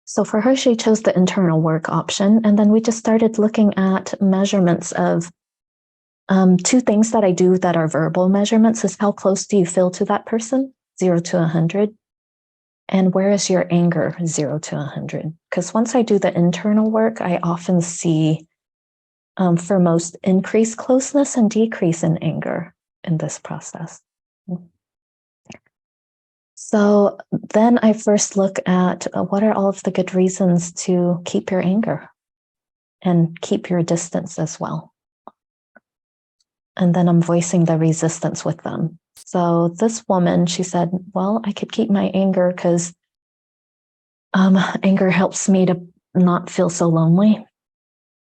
So for her, she chose the internal work option. And then we just started looking at measurements of 2 things that I do that are verbal measurements is how close do you feel to that person, 0 to 100? And where is your anger, 0 to 100? Because once I do the internal work, I often see for most increased closeness and decrease in anger in this process. So then I first look at what are all of the good reasons to keep your anger and keep your distance as well. And then I'm voicing the resistance with them. So this woman, she said, well, I could keep my anger because anger helps me to not feel so lonely.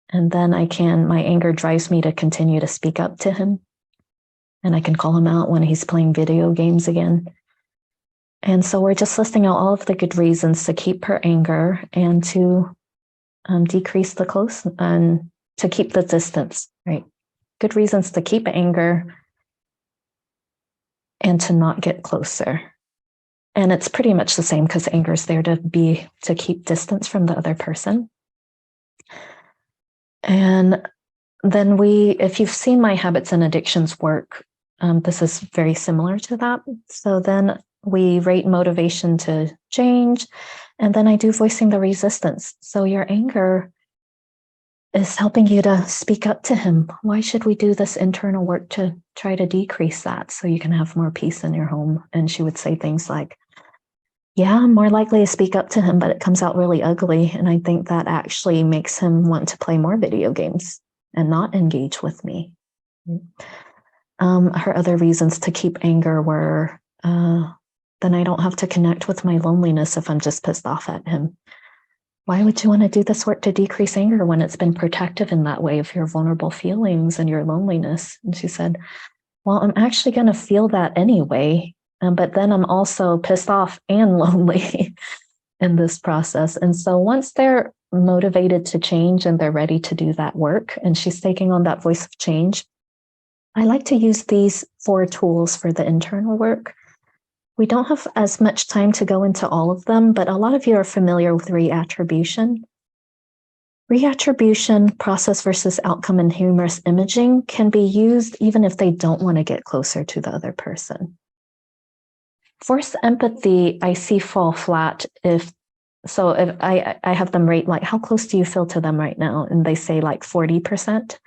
And then my anger drives me to continue to speak up to him. And I can call him out when he's playing video games again. And so we're just listing out all of the good reasons to keep her anger and to decrease the close and to keep the distance, right? Good reasons to keep anger and to not get closer. And it's pretty much the same because anger is there to keep distance from the other person. And then if you've seen my habits and addictions work, this is very similar to that. So then we rate motivation to change, and then I do voicing the resistance. So your anger is helping you to speak up to him. Why should we do this internal work to try to decrease that so you can have more peace in your home? And she would say things like, yeah, I'm more likely to speak up to him, but it comes out really ugly. And I think that actually makes him want to play more video games and not engage with me. Her other reasons to keep anger were, then I don't have to connect with my loneliness if I'm just pissed off at him. Why would you want to do this work to decrease anger when it's been protective in that way of your vulnerable feelings and your loneliness? And she said, well, I'm actually going to feel that anyway. But then I'm also pissed off and lonely in this process. And so once they're motivated to change and they're ready to do that work, and she's taking on that voice of change, I like to use these 4 tools for the internal work. We don't have as much time to go into all of them, but a lot of you are familiar with reattribution. Reattribution, process versus outcome, and humorous imaging can be used even if they don't want to get closer to the other person. Forced empathy, I see fall flat if I have them rate like, how close do you feel to them right now? And they say like 40%.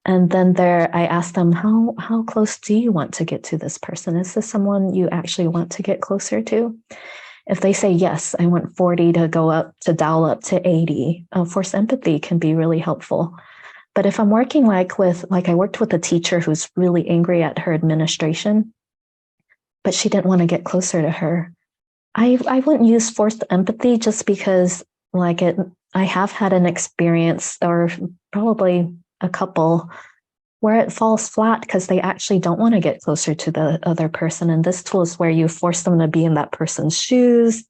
And then I ask them, how close do you want to get to this person? Is this someone you actually want to get closer to? If they say, yes, I want 40 to go up, to dial up to 80, forced empathy can be really helpful. But if I'm working like I worked with a teacher who's really angry at her administration, but she didn't want to get closer to her, I wouldn't use forced empathy just because I have had an experience, or probably a couple, where it falls flat because they actually don't want to get closer to the other person. And this tool is where you force them to be in that person's shoes,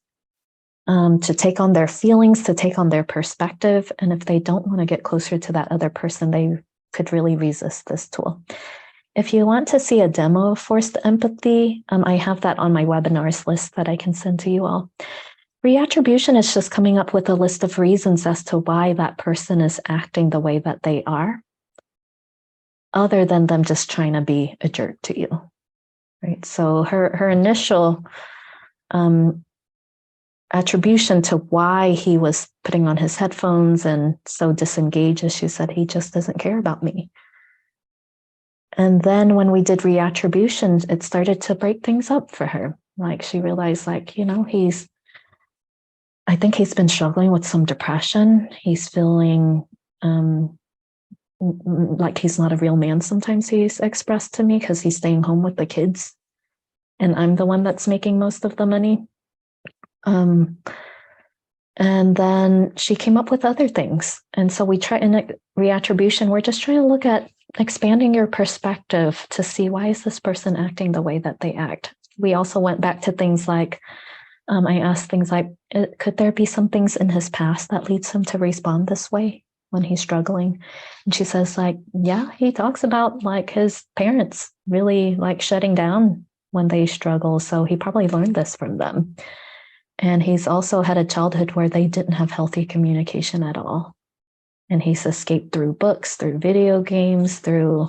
to take on their feelings, to take on their perspective. And if they don't want to get closer to that other person, they could really resist this tool. If you want to see a demo of forced empathy, I have that on my webinars list that I can send to you all. Reattribution is just coming up with a list of reasons as to why that person is acting the way that they are, other than them just trying to be a jerk to you, right? So her initial attribution to why he was putting on his headphones and so disengaged is, she said, he just doesn't care about me. And then when we did reattribution, it started to break things up for her. Like she realized, I think he's been struggling with some depression. He's feeling like he's not a real man. Sometimes he's expressed to me because he's staying home with the kids and I'm the one that's making most of the money. And then she came up with other things. And so we try in reattribution, we're just trying to look at expanding your perspective to see, why is this person acting the way that they act? We also went back to things like, I asked things like, could there be some things in his past that leads him to respond this way when he's struggling? And she says, yeah, he talks about his parents really shutting down when they struggle. So he probably learned this from them. And he's also had a childhood where they didn't have healthy communication at all. And he's escaped through books, through video games, through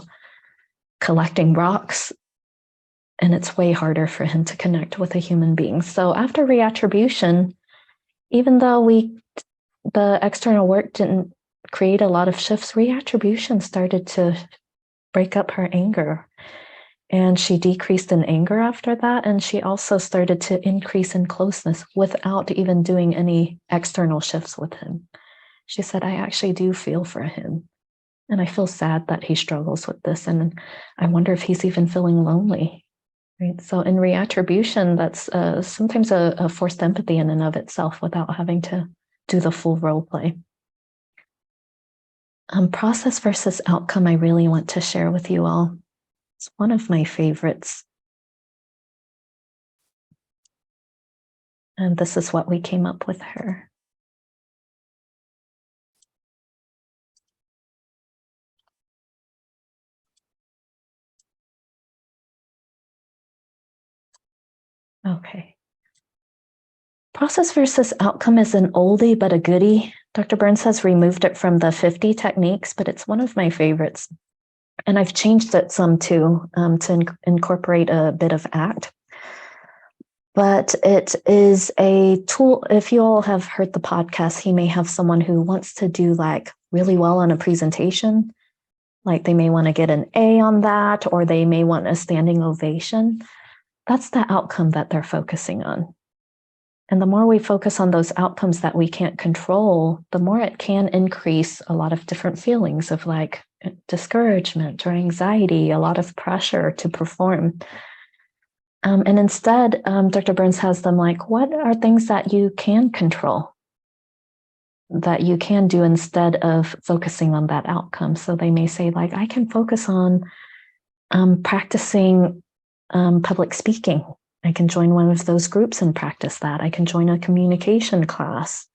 collecting rocks. And it's way harder for him to connect with a human being. So after reattribution, even though the external work didn't create a lot of shifts, reattribution started to break up her anger. And she decreased in anger after that. And she also started to increase in closeness without even doing any external shifts with him. She said, I actually do feel for him. And I feel sad that he struggles with this. And I wonder if he's even feeling lonely. Right. So in reattribution, that's sometimes a forced empathy in and of itself without having to do the full role play. Process versus outcome, I really want to share with you all. It's one of my favorites. And this is what we came up with her. Okay. Process versus outcome is an oldie but a goodie. Dr. Burns has removed it from the 50 techniques, but it's one of my favorites. And I've changed it some too, to incorporate a bit of ACT. But it is a tool. If you all have heard the podcast, he may have someone who wants to do like really well on a presentation. Like they may want to get an A on that, or they may want a standing ovation. That's the outcome that they're focusing on. And the more we focus on those outcomes that we can't control, the more it can increase a lot of different feelings of like discouragement or anxiety, a lot of pressure to perform. And instead, Dr. Burns has them like, what are things that you can control, that you can do instead of focusing on that outcome? So they may say like, I can focus on practicing public speaking. I can join one of those groups and practice that. I can join a communication class.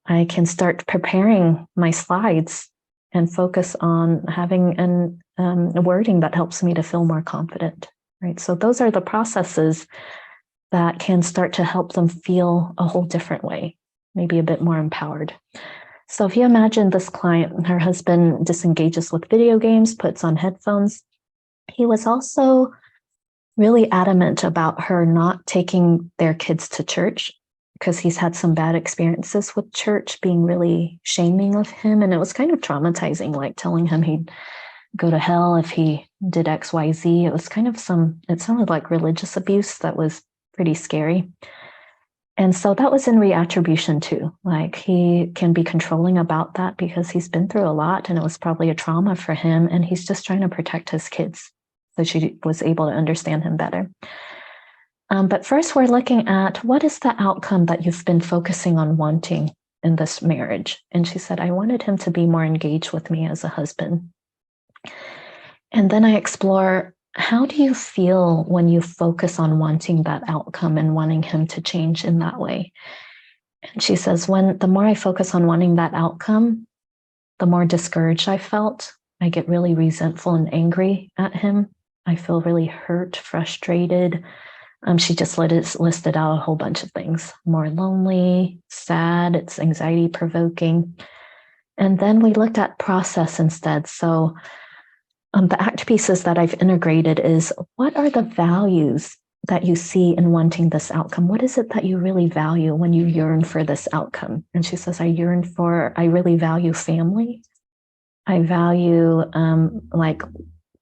I can start preparing my slides and focus on having a wording that helps me to feel more confident, right? So those are the processes that can start to help them feel a whole different way, maybe a bit more empowered. So if you imagine this client, her husband disengages with video games, puts on headphones. He was also really adamant about her not taking their kids to church because he's had some bad experiences with church being really shaming of him. And it was kind of traumatizing, like telling him he'd go to hell if he did X, Y, Z. It was kind of it sounded like religious abuse that was pretty scary. And so that was in reattribution too. Like he can be controlling about that because he's been through a lot and it was probably a trauma for him. And he's just trying to protect his kids. So she was able to understand him better. But first, we're looking at what is the outcome that you've been focusing on wanting in this marriage? And she said, I wanted him to be more engaged with me as a husband. And then I explore, how do you feel when you focus on wanting that outcome and wanting him to change in that way? And she says, the more I focus on wanting that outcome, the more discouraged I felt. I get really resentful and angry at him. I feel really hurt, frustrated. She just listed out a whole bunch of things. More lonely, sad, it's anxiety provoking. And then we looked at process instead. So the ACT pieces that I've integrated is, what are the values that you see in wanting this outcome? What is it that you really value when you yearn for this outcome? And she says, I really value family. I value like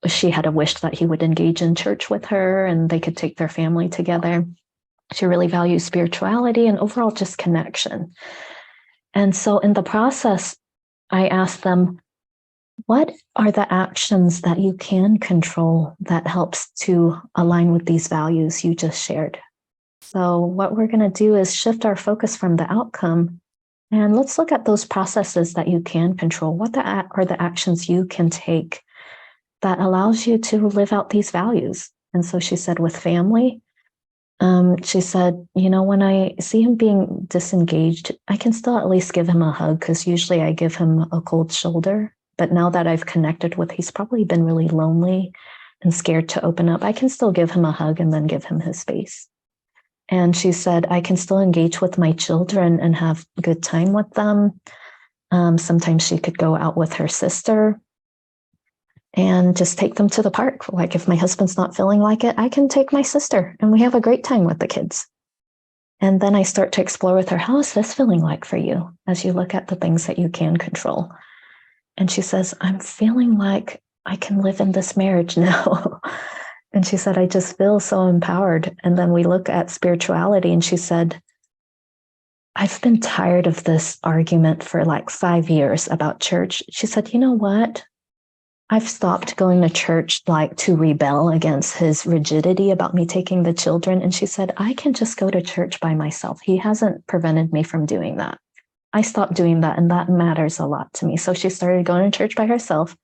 she had a wish that he would engage in church with her and they could take their family together. She really values spirituality and overall just connection. And so in the process, I asked them, what are the actions that you can control that helps to align with these values you just shared? So what we're going to do is shift our focus from the outcome and let's look at those processes that you can control. What are the actions you can take that allows you to live out these values? And so she said, with family, she said, when I see him being disengaged, I can still at least give him a hug because usually I give him a cold shoulder. But now that I've connected with, he's probably been really lonely and scared to open up. I can still give him a hug and then give him his space. And she said, I can still engage with my children and have a good time with them. Sometimes she could go out with her sister and just take them to the park. Like if my husband's not feeling like it, I can take my sister and we have a great time with the kids. And then I start to explore with her, how is this feeling like for you as you look at the things that you can control? And she says, I'm feeling like I can live in this marriage now. And she said, I just feel so empowered. And then we look at spirituality and she said, I've been tired of this argument for like 5 years about church. She said, you know what? I've stopped going to church like to rebel against his rigidity about me taking the children. And she said, I can just go to church by myself. He hasn't prevented me from doing that. I stopped doing that and that matters a lot to me. So she started going to church by herself.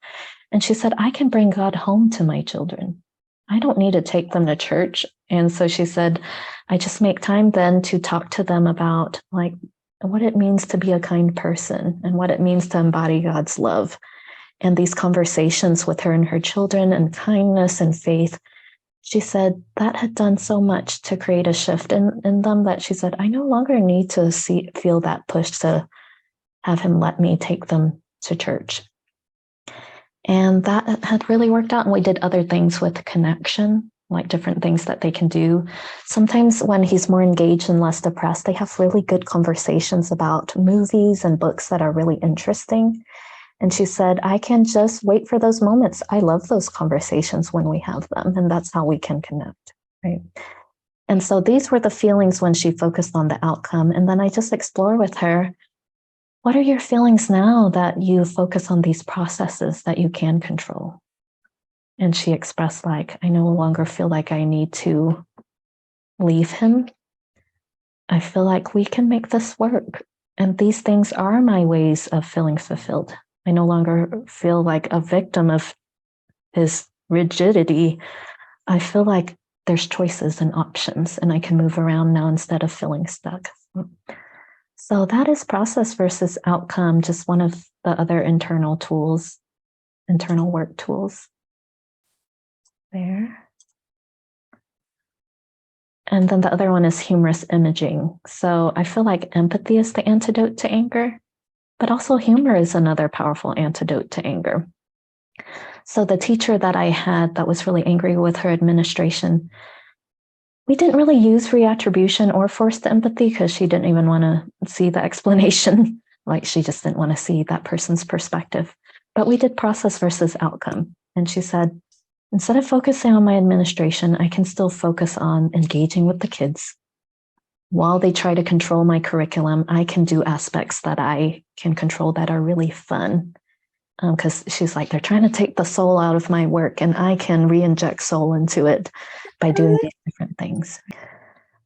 And she said, I can bring God home to my children. I don't need to take them to church. And so she said, I just make time then to talk to them about like what it means to be a kind person and what it means to embody God's love. And these conversations with her and her children and kindness and faith, she said that had done so much to create a shift in them that she said, I no longer need to feel that push to have him let me take them to church. And that had really worked out. And we did other things with connection, like different things that they can do. Sometimes when he's more engaged and less depressed, they have really good conversations about movies and books that are really interesting. And she said, I can just wait for those moments. I love those conversations when we have them. And that's how we can connect, right? And so these were the feelings when she focused on the outcome. And then I just explore with her, what are your feelings now that you focus on these processes that you can control? And she expressed like, I no longer feel like I need to leave him. I feel like we can make this work. And these things are my ways of feeling fulfilled. I no longer feel like a victim of his rigidity. I feel like there's choices and options, and I can move around now instead of feeling stuck. So that is process versus outcome, just one of the other internal tools, internal work tools there. And then the other one is humorous imaging. So I feel like empathy is the antidote to anger, but also humor is another powerful antidote to anger. So the teacher that I had that was really angry with her administration, we didn't really use reattribution or forced empathy because she didn't even want to see the explanation. Like she just didn't want to see that person's perspective. But we did process versus outcome. And she said, instead of focusing on my administration, I can still focus on engaging with the kids. While they try to control my curriculum, I can do aspects that I can control that are really fun. Because she's like, they're trying to take the soul out of my work and I can re-inject soul into it by doing these different things.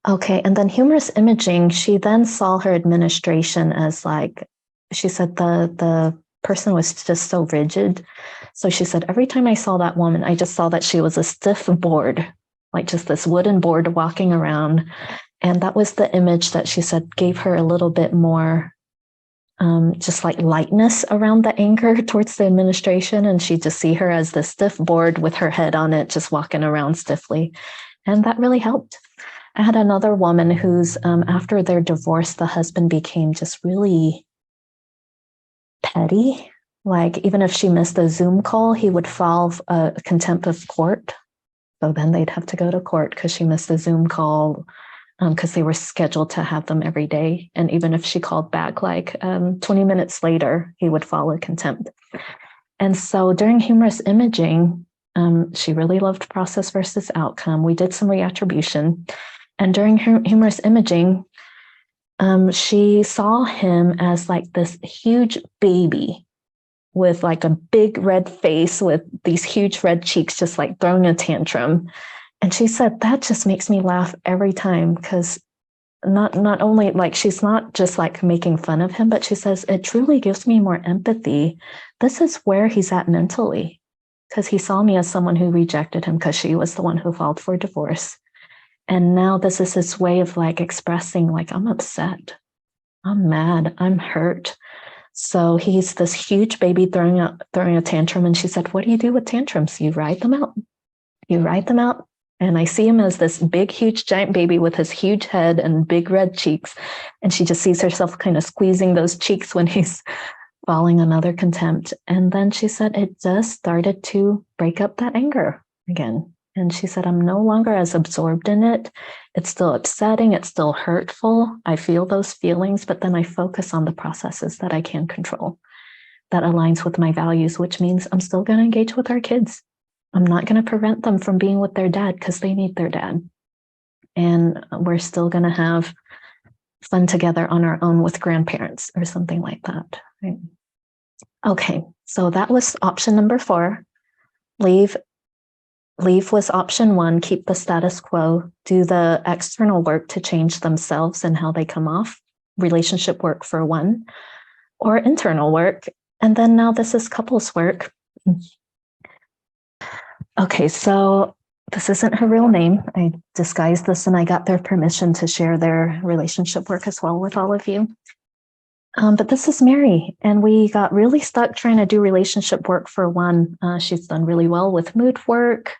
Okay, and then humorous imaging, she then saw her administration as like, she said the person was just so rigid. So she said, every time I saw that woman, I just saw that she was a stiff board, like just this wooden board walking around. And that was the image that she said gave her a little bit more just like lightness around the anger towards the administration. And she'd just see her as the stiff board with her head on it, just walking around stiffly. And that really helped. I had another woman who's, after their divorce, the husband became just really petty. Like even if she missed a Zoom call, he would file a contempt of court. So then they'd have to go to court because she missed a Zoom call, because they were scheduled to have them every day. And even if she called back like 20 minutes later, he would file a contempt. And so during humorous imaging, she really loved process versus outcome. We did some reattribution. And during humorous imaging, she saw him as like this huge baby with like a big red face with these huge red cheeks, just like throwing a tantrum. And she said, that just makes me laugh every time because not only like she's not just like making fun of him, but she says, it truly gives me more empathy. This is where he's at mentally because he saw me as someone who rejected him because she was the one who filed for divorce. And now this is his way of like expressing like, I'm upset, I'm mad, I'm hurt. So he's this huge baby throwing a tantrum. And she said, what do you do with tantrums? You ride them out. You ride them out. And I see him as this big, huge, giant baby with his huge head and big red cheeks. And she just sees herself kind of squeezing those cheeks when he's filing another contempt. And then she said, it just started to break up that anger again. And she said, I'm no longer as absorbed in it. It's still upsetting. It's still hurtful. I feel those feelings, but then I focus on the processes that I can control that aligns with my values, which means I'm still going to engage with our kids. I'm not going to prevent them from being with their dad because they need their dad. And we're still going to have fun together on our own with grandparents or something like that. Right? Okay, so that was option number 4. Leave was option 1, keep the status quo, do the external work to change themselves and how they come off, relationship work for 1, or internal work. And then now this is couples work. Okay, so this isn't her real name. I disguised this and I got their permission to share their relationship work as well with all of you. But this is Mary, and we got really stuck trying to do relationship work for 1. She's done really well with mood work,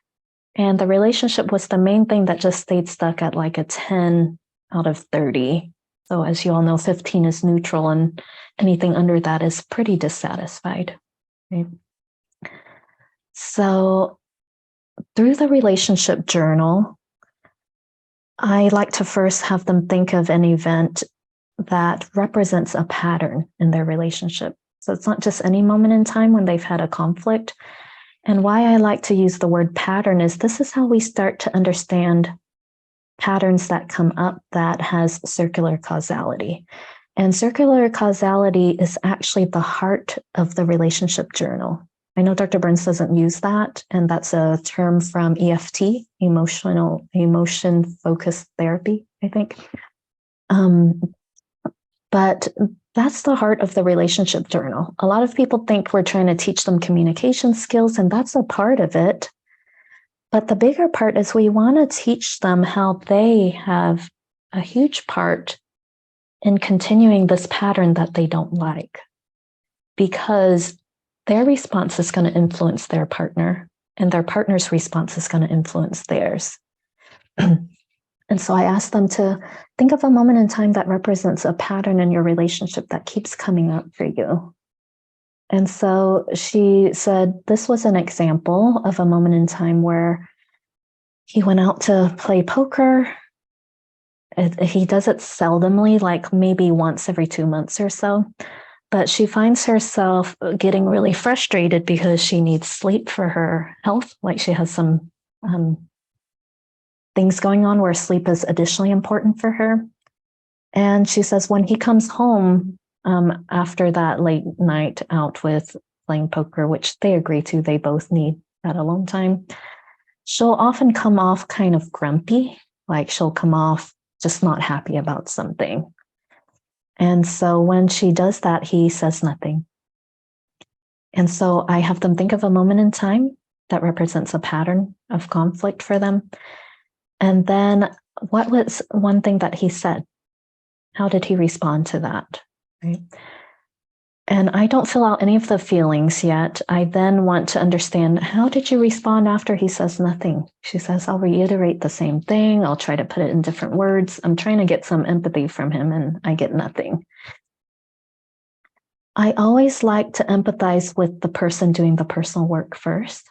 and the relationship was the main thing that just stayed stuck at like a 10 out of 30. So as you all know, 15 is neutral, and anything under that is pretty dissatisfied. Right? So through the relationship journal, I like to first have them think of an event that represents a pattern in their relationship. So it's not just any moment in time when they've had a conflict. And why I like to use the word pattern is this is how we start to understand patterns that come up that has circular causality. And circular causality is actually the heart of the relationship journal. I know Dr. Burns doesn't use that, and that's a term from EFT, emotion focused therapy, I think. But that's the heart of the relationship journal. A lot of people think we're trying to teach them communication skills, and that's a part of it. But the bigger part is we want to teach them how they have a huge part in continuing this pattern that they don't like, because their response is going to influence their partner, and their partner's response is going to influence theirs. And so I asked them to think of a moment in time that represents a pattern in your relationship that keeps coming up for you. And so she said, this was an example of a moment in time where he went out to play poker. He does it seldomly, like maybe once every 2 months or so. But she finds herself getting really frustrated because she needs sleep for her health. Like she has some things going on where sleep is additionally important for her. And she says when he comes home after that late night out with playing poker, which they agree to, they both need that alone time, she'll often come off kind of grumpy, like she'll come off just not happy about something. And so when she does that, he says nothing. And so I have them think of a moment in time that represents a pattern of conflict for them. And then what was one thing that he said? How did he respond to that? Right? And I don't fill out any of the feelings yet. I then want to understand, how did you respond after he says nothing? She says, I'll reiterate the same thing. I'll try to put it in different words. I'm trying to get some empathy from him, and I get nothing. I always like to empathize with the person doing the personal work first.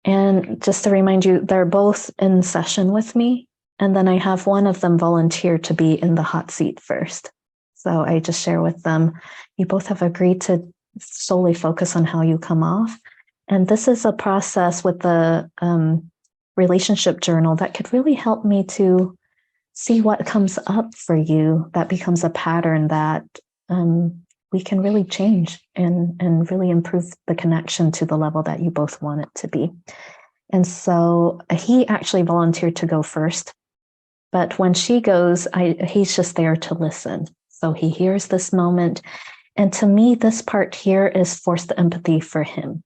And just to remind you, they're both in session with me. And then I have one of them volunteer to be in the hot seat first. So I just share with them, you both have agreed to solely focus on how you come off. And this is a process with the relationship journal that could really help me to see what comes up for you that becomes a pattern that we can really change and really improve the connection to the level that you both want it to be. And so he actually volunteered to go first. But when she goes, he's just there to listen. So he hears this moment. And to me, this part here is forced empathy for him.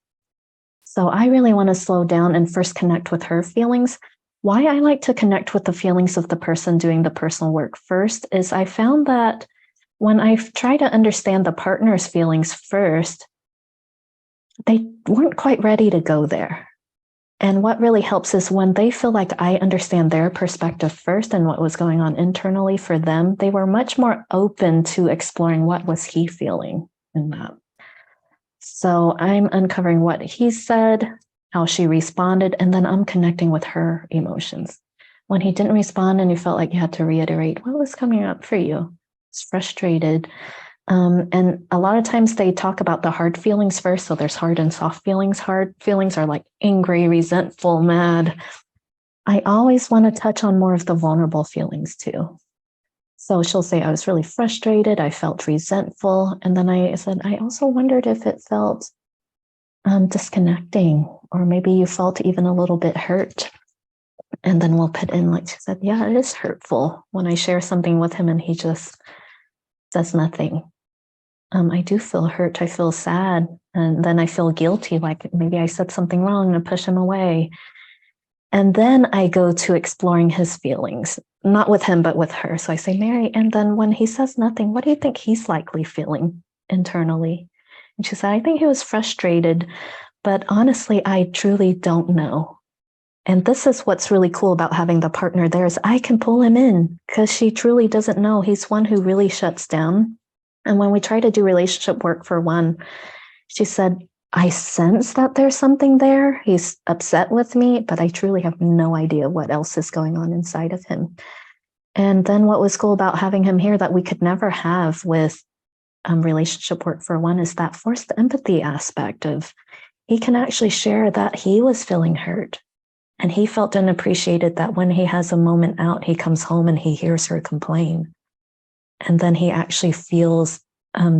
So I really want to slow down and first connect with her feelings. Why I like to connect with the feelings of the person doing the personal work first is I found that when I try to understand the partner's feelings first, they weren't quite ready to go there. And what really helps is when they feel like I understand their perspective first and what was going on internally for them, they were much more open to exploring what was he feeling in that. So I'm uncovering what he said, how she responded, and then I'm connecting with her emotions. When he didn't respond and you felt like you had to reiterate, what was coming up for you? It's frustrated. And a lot of times they talk about the hard feelings first. So there's hard and soft feelings. Hard feelings are like angry, resentful, mad. I always want to touch on more of the vulnerable feelings too. So she'll say, I was really frustrated. I felt resentful. And then I said, I also wondered if it felt disconnecting, or maybe you felt even a little bit hurt. And then we'll put in, like she said, yeah, it is hurtful when I share something with him and he just says nothing. I do feel hurt. I feel sad. And then I feel guilty, like maybe I said something wrong and push him away. And then I go to exploring his feelings, not with him, but with her. So I say, Mary, and then when he says nothing, what do you think he's likely feeling internally? And she said, I think he was frustrated, but honestly, I truly don't know. And this is what's really cool about having the partner there is I can pull him in because she truly doesn't know. He's one who really shuts down. And when we try to do relationship work for one, she said, I sense that there's something there. He's upset with me, but I truly have no idea what else is going on inside of him. And then what was cool about having him here that we could never have with relationship work, for one, is that forced empathy aspect of he can actually share that he was feeling hurt. And he felt unappreciated that when he has a moment out, he comes home and he hears her complain. And then he actually feels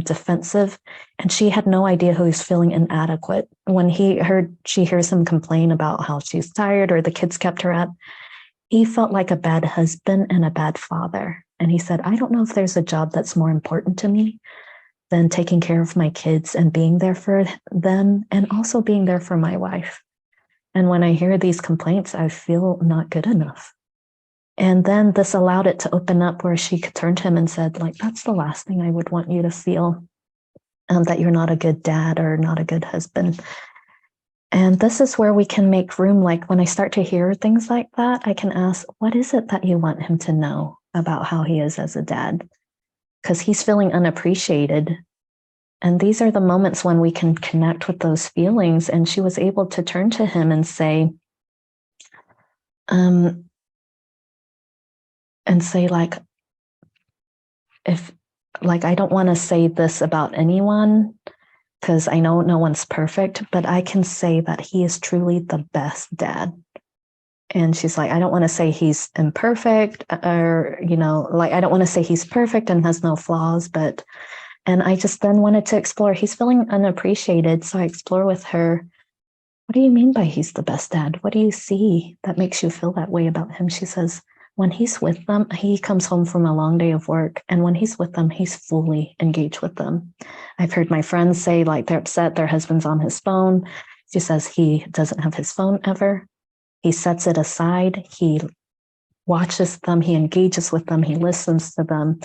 defensive. And she had no idea who he's feeling inadequate. When she hears him complain about how she's tired or the kids kept her up, he felt like a bad husband and a bad father. And he said, I don't know if there's a job that's more important to me than taking care of my kids and being there for them and also being there for my wife. And when I hear these complaints, I feel not good enough. And then this allowed it to open up where she could turn to him and said, like, that's the last thing I would want you to feel, that you're not a good dad or not a good husband. And this is where we can make room. Like when I start to hear things like that, I can ask, what is it that you want him to know about how he is as a dad? Because he's feeling unappreciated. And these are the moments when we can connect with those feelings. And she was able to turn to him and say, like, I don't want to say this about anyone because I know no one's perfect, but I can say that he is truly the best dad. And she's like, I don't want to say he's imperfect or, I don't want to say he's perfect and has no flaws, and I just then wanted to explore, he's feeling unappreciated. So I explore with her, what do you mean by he's the best dad? What do you see that makes you feel that way about him? She says, when he's with them, he comes home from a long day of work. And when he's with them, he's fully engaged with them. I've heard my friends say like they're upset their husband's on his phone. She says he doesn't have his phone ever. He sets it aside. He watches them. He engages with them. He listens to them.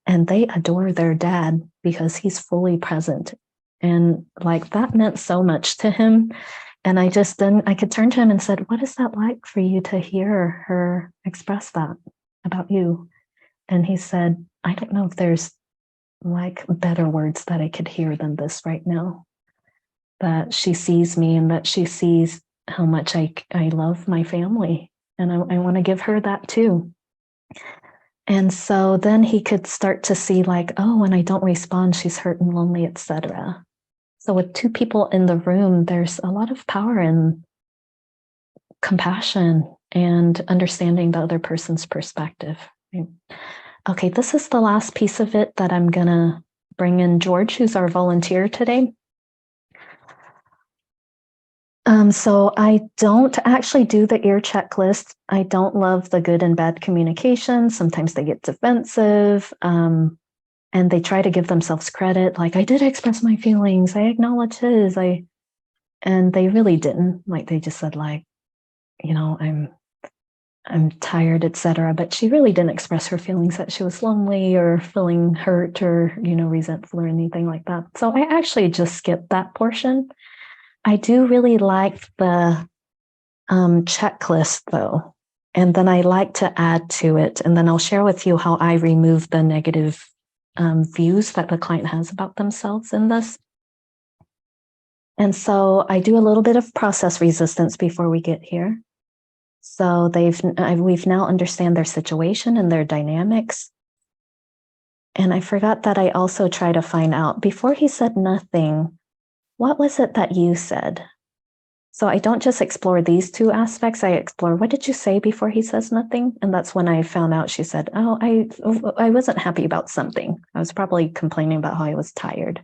And they adore their dad because he's fully present. And like that meant so much to him. And I could turn to him and said, what is that like for you to hear her express that about you? And he said, I don't know if there's like better words that I could hear than this right now. That she sees me and that she sees how much I love my family. And I want to give her that too. And so then he could start to see like, oh, when I don't respond, she's hurt and lonely, etc. So with two people in the room, there's a lot of power in compassion and understanding the other person's perspective. Okay, this is the last piece of it that I'm gonna bring in George, who's our volunteer today. So I don't actually do the ear checklist. I don't love the good and bad communication. Sometimes they get defensive. And they try to give themselves credit, like I did express my feelings, I acknowledge his, and they really didn't. Like they just said, like, I'm tired, etc. But she really didn't express her feelings that she was lonely or feeling hurt or resentful or anything like that. So I actually just skipped that portion. I do really like the checklist though, and then I like to add to it, and then I'll share with you how I remove the negative views that the client has about themselves in this. And so I do a little bit of process resistance before we get here. So we've now understand their situation and their dynamics. And I forgot that I also try to find out, before he said nothing, what was it that you said? So I don't just explore these two aspects. I explore, what did you say before he says nothing? And that's when I found out she said, oh, I wasn't happy about something. I was probably complaining about how I was tired.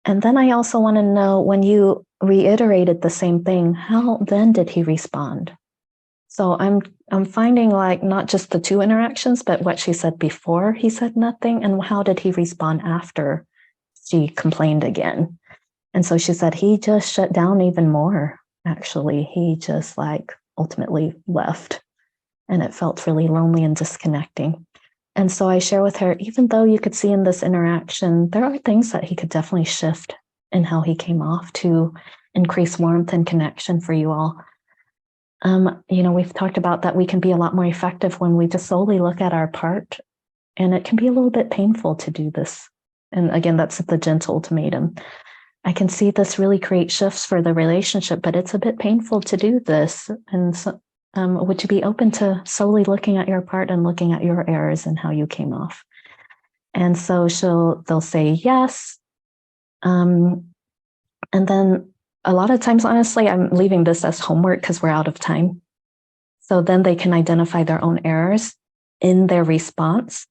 And then I also want to know, when you reiterated the same thing, how then did he respond? So I'm finding like not just the two interactions, but what she said before he said nothing, and how did he respond after she complained again. And so she said he just shut down even more, actually. He just like ultimately left, and it felt really lonely and disconnecting. And so I share with her, even though you could see in this interaction, there are things that he could definitely shift in how he came off to increase warmth and connection for you all. We've talked about that we can be a lot more effective when we just solely look at our part, and it can be a little bit painful to do this. And again, that's the gentle ultimatum. I can see this really create shifts for the relationship, but it's a bit painful to do this. And so, would you be open to solely looking at your part and looking at your errors and how you came off? And so they'll say yes. And then a lot of times, honestly, I'm leaving this as homework because we're out of time. So then they can identify their own errors in their response.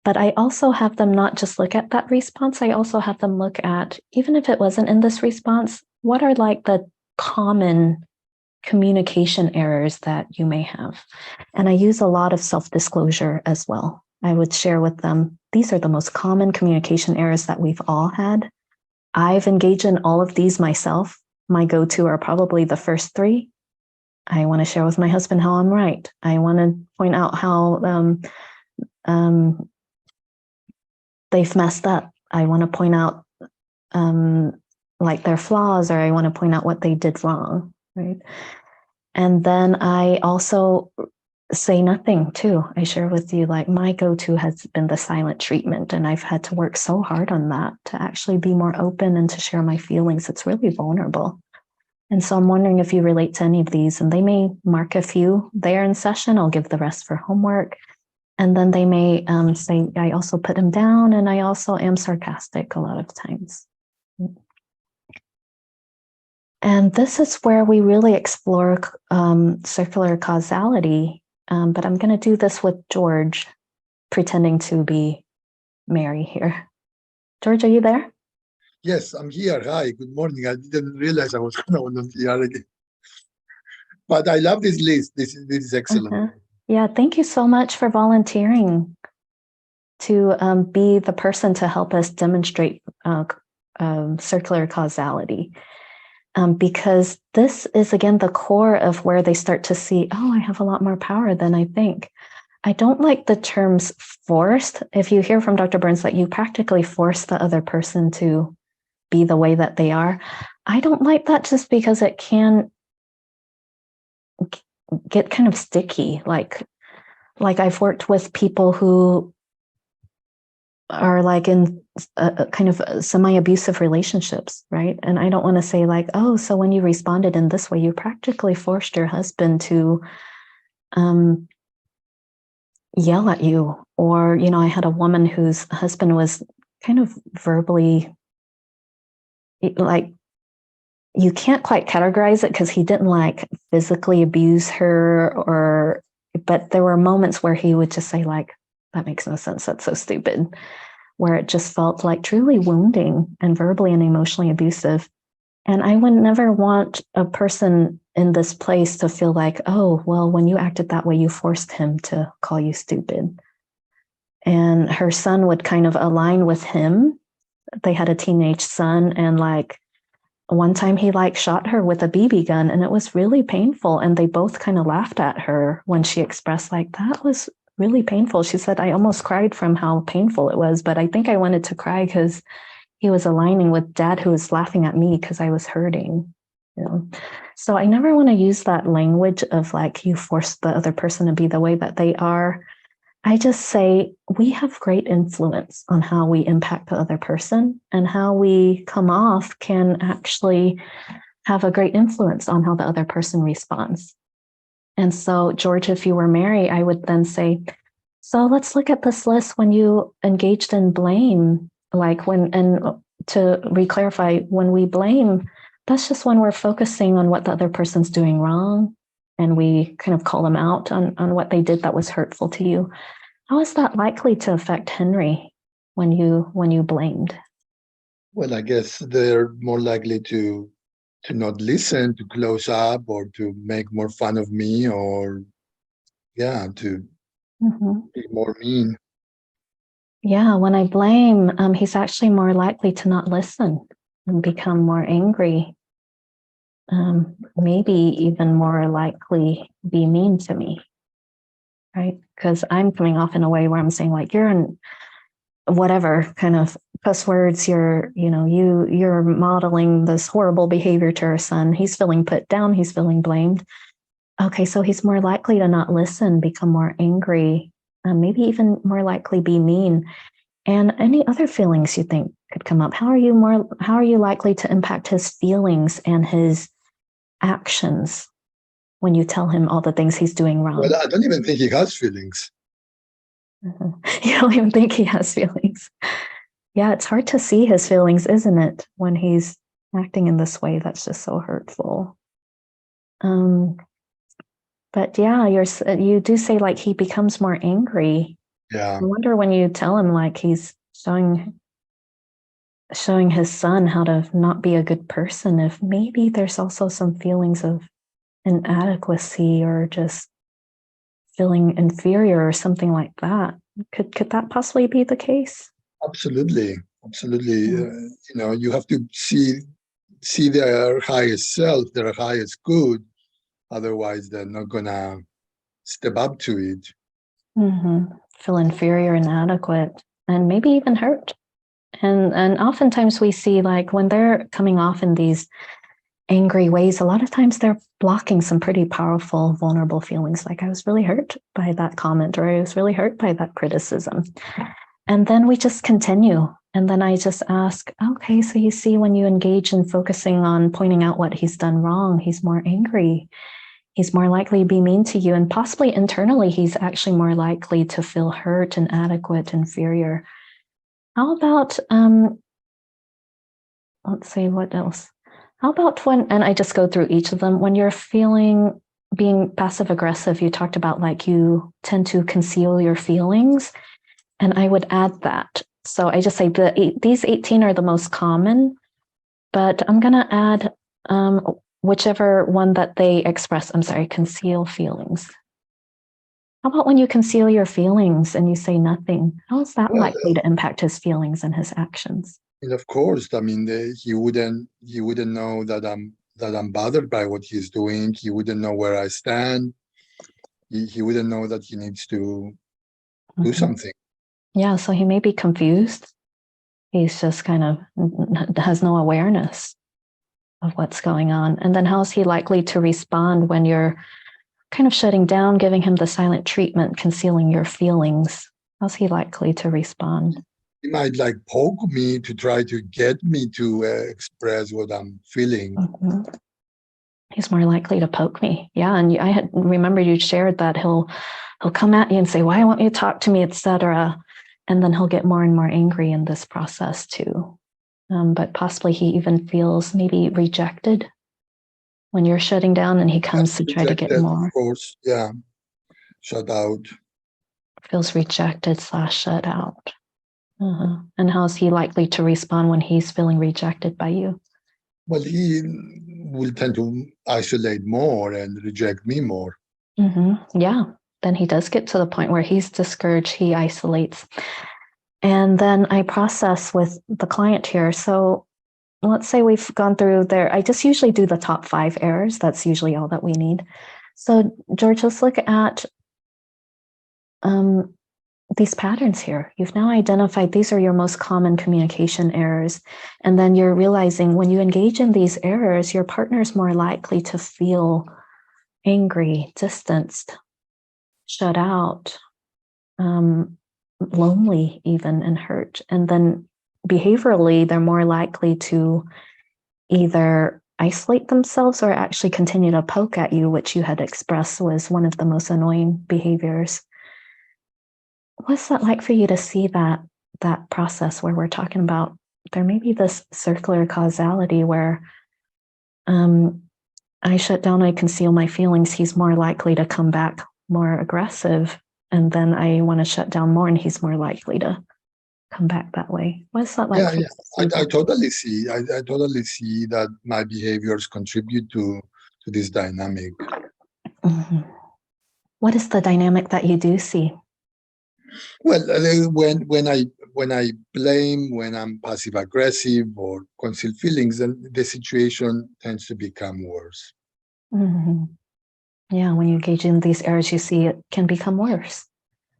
But I also have them not just look at that response, I also have them look at, even if it wasn't in this response, what are like the common communication errors that you may have? And I use a lot of self-disclosure as well. I would share with them, these are the most common communication errors that we've all had. I've engaged in all of these myself. My go-to are probably the first three. I want to share with my husband how I'm right. I want to point out how they've messed up. I want to point out like their flaws, or I want to point out what they did wrong, right? And then I also say nothing too. I share with you, like, my go-to has been the silent treatment, and I've had to work so hard on that to actually be more open and to share my feelings. It's really vulnerable. And so I'm wondering if you relate to any of these, and they may mark a few there in session. I'll give the rest for homework. And then they may say, I also put him down, and I also am sarcastic a lot of times. And this is where we really explore circular causality. But I'm going to do this with George, pretending to be Mary here. George, are you there? Yes, I'm here. Hi, good morning. I didn't realize I was going to here again. But I love this list. This is excellent. Yeah, thank you so much for volunteering to be the person to help us demonstrate circular causality. Because this is, again, the core of where they start to see, oh, I have a lot more power than I think. I don't like the terms forced. If you hear from Dr. Burns that you practically force the other person to be the way that they are, I don't like that, just because it can get kind of sticky. Like I've worked with people who are like in a kind of semi-abusive relationships, right? And I don't want to say like, oh, so when you responded in this way, you practically forced your husband to yell at you. Or, you know, I had a woman whose husband was kind of verbally, like, you can't quite categorize it because he didn't like physically abuse her, but there were moments where he would just say like, that makes no sense, that's so stupid, where it just felt like truly wounding and verbally and emotionally abusive. And I would never want a person in this place to feel like, oh, well, when you acted that way, you forced him to call you stupid. And her son would kind of align with him. They had a teenage son, and like one time he like shot her with a BB gun, and it was really painful. And they both kind of laughed at her when she expressed like, that was really painful. She said, I almost cried from how painful it was, but I think I wanted to cry because he was aligning with Dad, who was laughing at me because I was hurting, you know. So I never want to use that language of like, you force the other person to be the way that they are. I just say we have great influence on how we impact the other person, and how we come off can actually have a great influence on how the other person responds. And so, George, if you were Mary, I would then say, so let's look at this list when you engaged in blame, like when, and to re-clarify, when we blame, that's just when we're focusing on what the other person's doing wrong, and we kind of call them out on what they did that was hurtful to you. How is that likely to affect Henry when you blamed? Well, I guess they're more likely to not listen, to close up, or to make more fun of me, or to be more mean. Yeah, when I blame, he's actually more likely to not listen and become more angry. Maybe even more likely be mean to me, right? Because I'm coming off in a way where I'm saying like, you're in whatever kind of cuss words, you're modeling this horrible behavior to our son. He's feeling put down, he's feeling blamed. Okay, so he's more likely to not listen, become more angry, maybe even more likely be mean. And any other feelings you think could come up? How are you likely to impact his feelings and his actions when you tell him all the things he's doing wrong? Well, I don't even think he has feelings. You don't even think he has feelings. Yeah, it's hard to see his feelings, isn't it? When he's acting in this way, that's just so hurtful. But yeah, you do say like he becomes more angry. Yeah, I wonder when you tell him like he's showing his son how to not be a good person, if maybe there's also some feelings of inadequacy or just feeling inferior or something like that. Could that possibly be the case? absolutely. You have to see their highest self, their highest good. Otherwise, they're not gonna step up to it. Feel inferior, inadequate, and maybe even hurt. And oftentimes we see like when they're coming off in these angry ways, a lot of times they're blocking some pretty powerful, vulnerable feelings. Like I was really hurt by that comment, or I was really hurt by that criticism. And then we just continue. And then I just ask, okay, so you see, when you engage in focusing on pointing out what he's done wrong, he's more angry. He's more likely to be mean to you. And possibly internally, he's actually more likely to feel hurt, inadequate, inferior. How about, let's see, what else? How about and I just go through each of them, when you're feeling being passive aggressive, you talked about like you tend to conceal your feelings. And I would add that. So I just say these 18 are the most common, but I'm going to add whichever one that they express. I'm sorry, conceal feelings. How about when you conceal your feelings and you say nothing? How is that likely to impact his feelings and his actions? And of course, I mean, he wouldn't know that I'm bothered by what he's doing. He wouldn't know where I stand. He wouldn't know that he needs to do something. Yeah, so he may be confused. He's just kind of has no awareness of what's going on. And then how's he likely to respond when you're kind of shutting down, giving him the silent treatment, concealing your feelings? How's he likely to respond? He might like poke me to try to get me to express what I'm feeling. He's more likely to poke me. Yeah, and I had remember you shared that he'll come at you and say, "Why won't you talk to me?" etc. And then he'll get more and more angry in this process too. But possibly he even feels maybe rejected when you're shutting down, and he comes to try to get more. Of course, yeah, shut out. Feels rejected / shut out. And how is he likely to respond when he's feeling rejected by you? Well, he will tend to isolate more and reject me more. Yeah, then he does get to the point where he's discouraged, he isolates. And then I process with the client here. So let's say we've gone through there. I just usually do the top 5 errors. That's usually all that we need. So George, let's look at these patterns here. You've now identified these are your most common communication errors. And then you're realizing when you engage in these errors, your partner's more likely to feel angry, distanced, shut out, lonely even, and hurt. And then behaviorally, they're more likely to either isolate themselves or actually continue to poke at you, which you had expressed was one of the most annoying behaviors. What's that like for you to see that process where we're talking about there may be this circular causality where I shut down, I conceal my feelings, he's more likely to come back more aggressive, and then I want to shut down more and he's more likely to come back that way. What's that like? Yeah. I totally see. I totally see that my behaviors contribute to this dynamic. What is the dynamic that you do see? Well, when I blame, when I'm passive aggressive or conceal feelings, then the situation tends to become worse. Yeah, when you engage in these errors, you see it can become worse.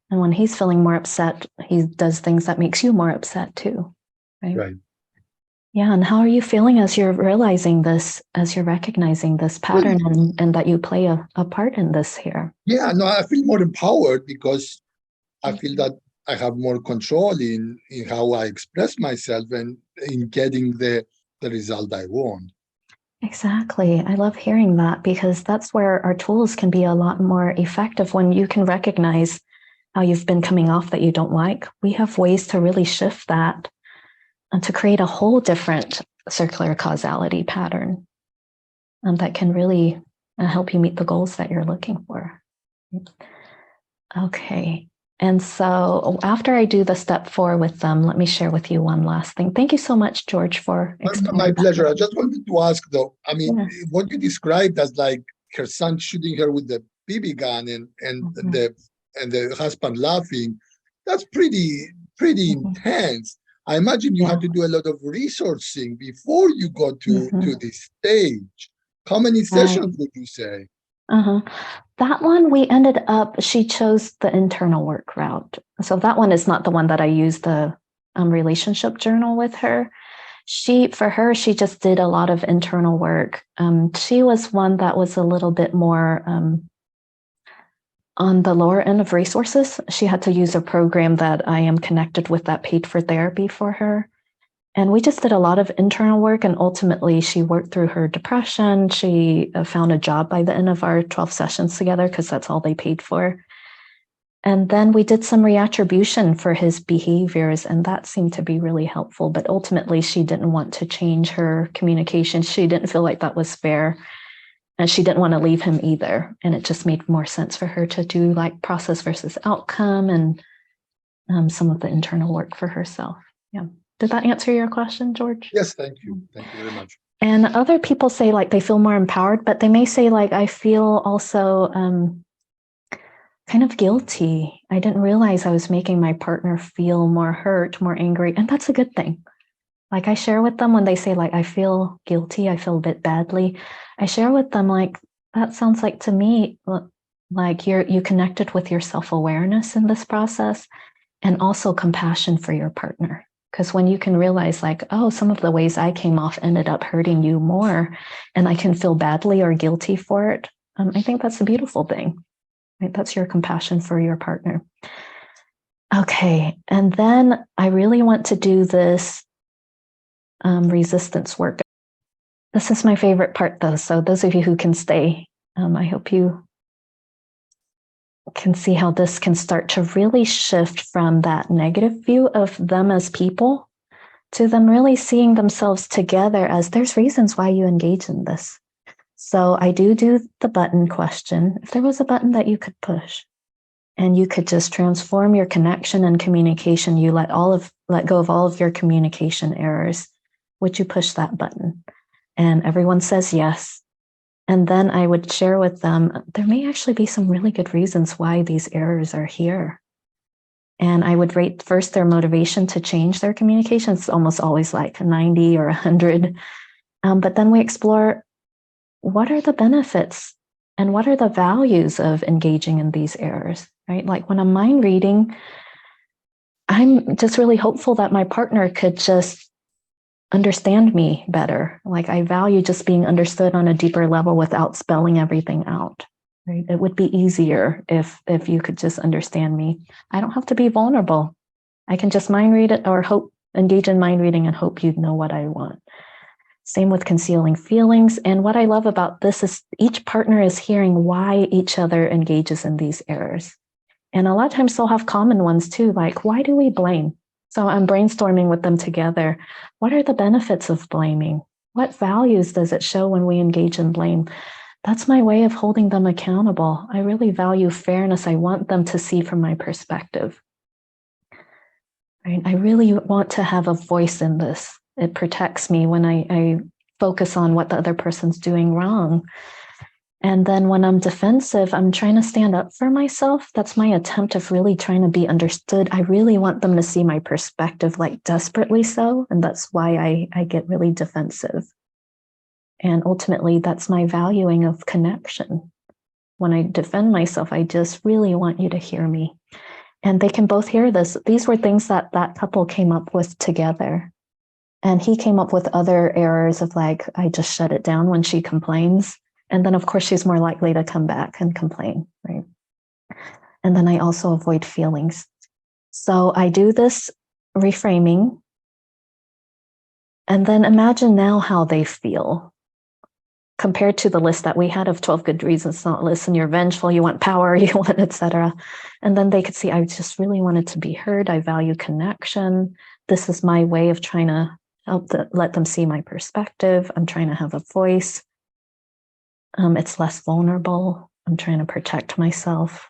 And when he's feeling more upset, he does things that makes you more upset too, right? Right. Yeah, and how are you feeling as you're realizing this, as you're recognizing this pattern, and that you play a part in this here? Yeah, no, I feel more empowered because I feel that I have more control in how I express myself and in getting the result I want. Exactly. I love hearing that because that's where our tools can be a lot more effective when you can recognize how you've been coming off that you don't like. We have ways to really shift that and to create a whole different circular causality pattern that can really help you meet the goals that you're looking for. Okay. And so after I do the step 4 with them, let me share with you one last thing. Thank you so much, George, for explaining. My pleasure. I just wanted to ask, though, I mean, Yeah. what you described as like her son shooting her with the BB gun and the husband laughing, that's pretty intense. I imagine you had to do a lot of resourcing before you got to this stage. How many sessions would you say? That one, we ended up, she chose the internal work route. So that one is not the one that I used the relationship journal with her. For her, she just did a lot of internal work. She was one that was a little bit more on the lower end of resources. She had to use a program that I am connected with that paid for therapy for her. And we just did a lot of internal work, and ultimately she worked through her depression. She found a job by the end of our 12 sessions together because that's all they paid for. And then we did some reattribution for his behaviors, and that seemed to be really helpful. But ultimately, she didn't want to change her communication. She didn't feel like that was fair, and she didn't want to leave him either. And it just made more sense for her to do like process versus outcome and some of the internal work for herself. Yeah. Did that answer your question, George? Yes, thank you. Thank you very much. And other people say like they feel more empowered, but they may say like, I feel also kind of guilty. I didn't realize I was making my partner feel more hurt, more angry. And that's a good thing. Like I share with them when they say like, I feel guilty, I feel a bit badly. I share with them like, that sounds like to me, like you connected with your self-awareness in this process and also compassion for your partner. Because when you can realize like, oh, some of the ways I came off ended up hurting you more, and I can feel badly or guilty for it, I think that's a beautiful thing. Right? That's your compassion for your partner. Okay, and then I really want to do this resistance work. This is my favorite part though, so those of you who can stay, I hope you can see how this can start to really shift from that negative view of them as people to them really seeing themselves together as there's reasons why you engage in this. So I do the button question. If there was a button that you could push and you could just transform your connection and communication, you let go of all of your communication errors, would you push that button? And everyone says yes. And then I would share with them, there may actually be some really good reasons why these errors are here. And I would rate first their motivation to change their communication. It's almost always like 90 or 100. But then we explore what are the benefits and what are the values of engaging in these errors, right? Like when I'm mind reading, I'm just really hopeful that my partner could just understand me better. Like I value just being understood on a deeper level without spelling everything out. Right? It would be easier if you could just understand me. I don't have to be vulnerable. I can just mind read it or engage in mind reading and hope you'd know what I want. Same with concealing feelings. And what I love about this is each partner is hearing why each other engages in these errors. And a lot of times they'll have common ones too, like why do we blame? So I'm brainstorming with them together. What are the benefits of blaming? What values does it show when we engage in blame? That's my way of holding them accountable. I really value fairness. I want them to see from my perspective. Right? I really want to have a voice in this. It protects me when I focus on what the other person's doing wrong. And then when I'm defensive, I'm trying to stand up for myself. That's my attempt of really trying to be understood. I really want them to see my perspective, like desperately so. And that's why I get really defensive. And ultimately, that's my valuing of connection. When I defend myself, I just really want you to hear me. And they can both hear this. These were things that couple came up with together. And he came up with other errors of like, I just shut it down when she complains. And then, of course, she's more likely to come back and complain, right? And then I also avoid feelings. So I do this reframing, and then imagine now how they feel compared to the list that we had of 12 good reasons not listen. You're vengeful, you want power, you want, etc. And then they could see, I just really wanted to be heard. I value connection. This is my way of trying to let them see my perspective. I'm trying to have a voice. It's less vulnerable. I'm trying to protect myself.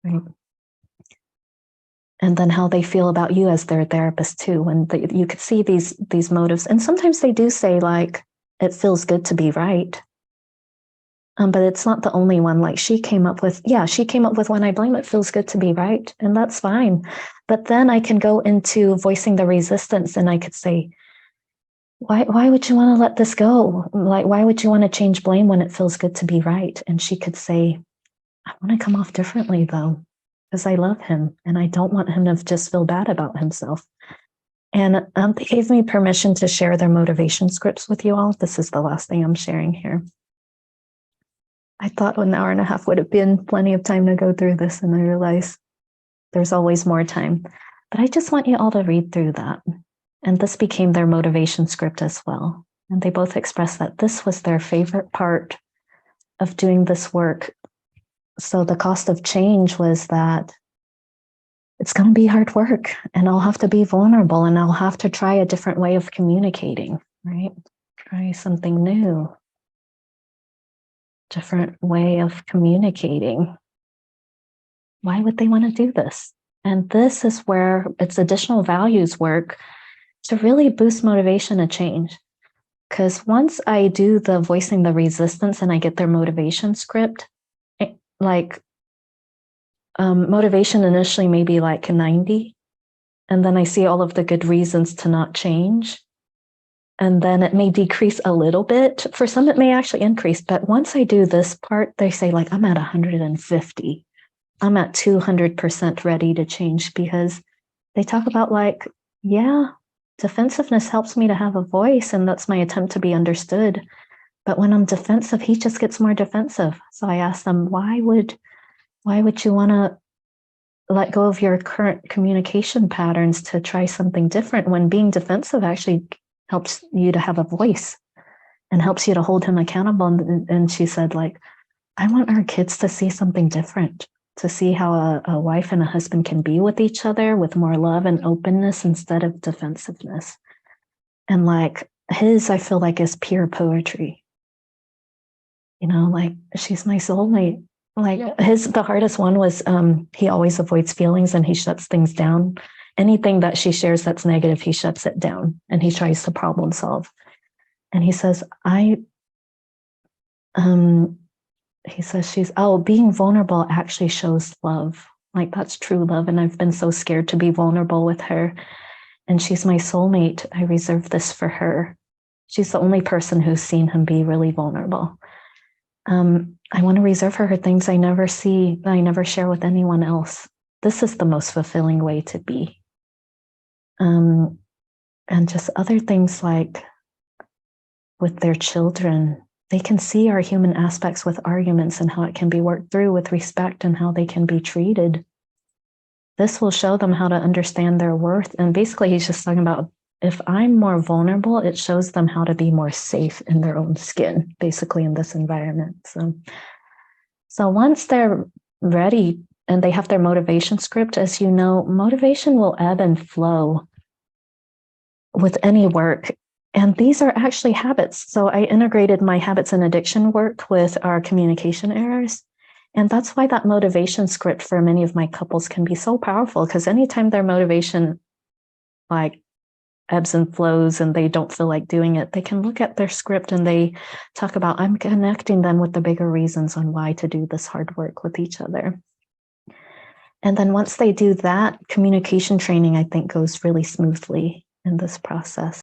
Right? And then how they feel about you as their therapist too. And you could see these motives. And sometimes they do say like, it feels good to be right. But it's not the only one. Like she came up with when I blame, it feels good to be right. And that's fine. But then I can go into voicing the resistance, and I could say, why would you want to let this go? Like, why would you want to change blame when it feels good to be right? And she could say, I want to come off differently though, because I love him and I don't want him to just feel bad about himself. And they gave me permission to share their motivation scripts with you all. This is the last thing I'm sharing here. I thought an hour and a half would have been plenty of time to go through this, and I realized there's always more time. But I just want you all to read through that. And this became their motivation script as well. And they both expressed that this was their favorite part of doing this work. So the cost of change was that it's going to be hard work, and I'll have to be vulnerable, and I'll have to try a different way of communicating, right? Try something new. Different way of communicating. Why would they want to do this? And this is where it's additional values work to really boost motivation and change. Because once I do the voicing the resistance and I get their motivation script, motivation initially may be like 90, and then I see all of the good reasons to not change. And then it may decrease a little bit. For some, it may actually increase. But once I do this part, they say like, I'm at 150. I'm at 200% ready to change, because they talk about like, yeah, defensiveness helps me to have a voice, and that's my attempt to be understood. But when I'm defensive, he just gets more defensive. So I asked them, why would you want to let go of your current communication patterns to try something different when being defensive actually helps you to have a voice and helps you to hold him accountable? And she said, like, I want our kids to see something different, to see how a wife and a husband can be with each other with more love and openness instead of defensiveness. And like his, I feel like, is pure poetry. You know, like, she's my soulmate. Like the hardest one was he always avoids feelings and he shuts things down. Anything that she shares that's negative, he shuts it down and he tries to problem solve. And he says, being vulnerable actually shows love. Like, that's true love. And I've been so scared to be vulnerable with her. And she's my soulmate. I reserve this for her. She's the only person who's seen him be really vulnerable. I want to reserve her things I never see, that I never share with anyone else. This is the most fulfilling way to be. And just other things like with their children, they can see our human aspects with arguments and how it can be worked through with respect and how they can be treated. This will show them how to understand their worth. And basically, he's just talking about, if I'm more vulnerable, it shows them how to be more safe in their own skin, basically, in this environment. So once they're ready and they have their motivation script, as you know, motivation will ebb and flow with any work. And these are actually habits. So I integrated my habits and addiction work with our communication errors. And that's why that motivation script for many of my couples can be so powerful, because anytime their motivation like ebbs and flows and they don't feel like doing it, they can look at their script and they talk about, I'm connecting them with the bigger reasons on why to do this hard work with each other. And then once they do that, communication training, I think, goes really smoothly in this process.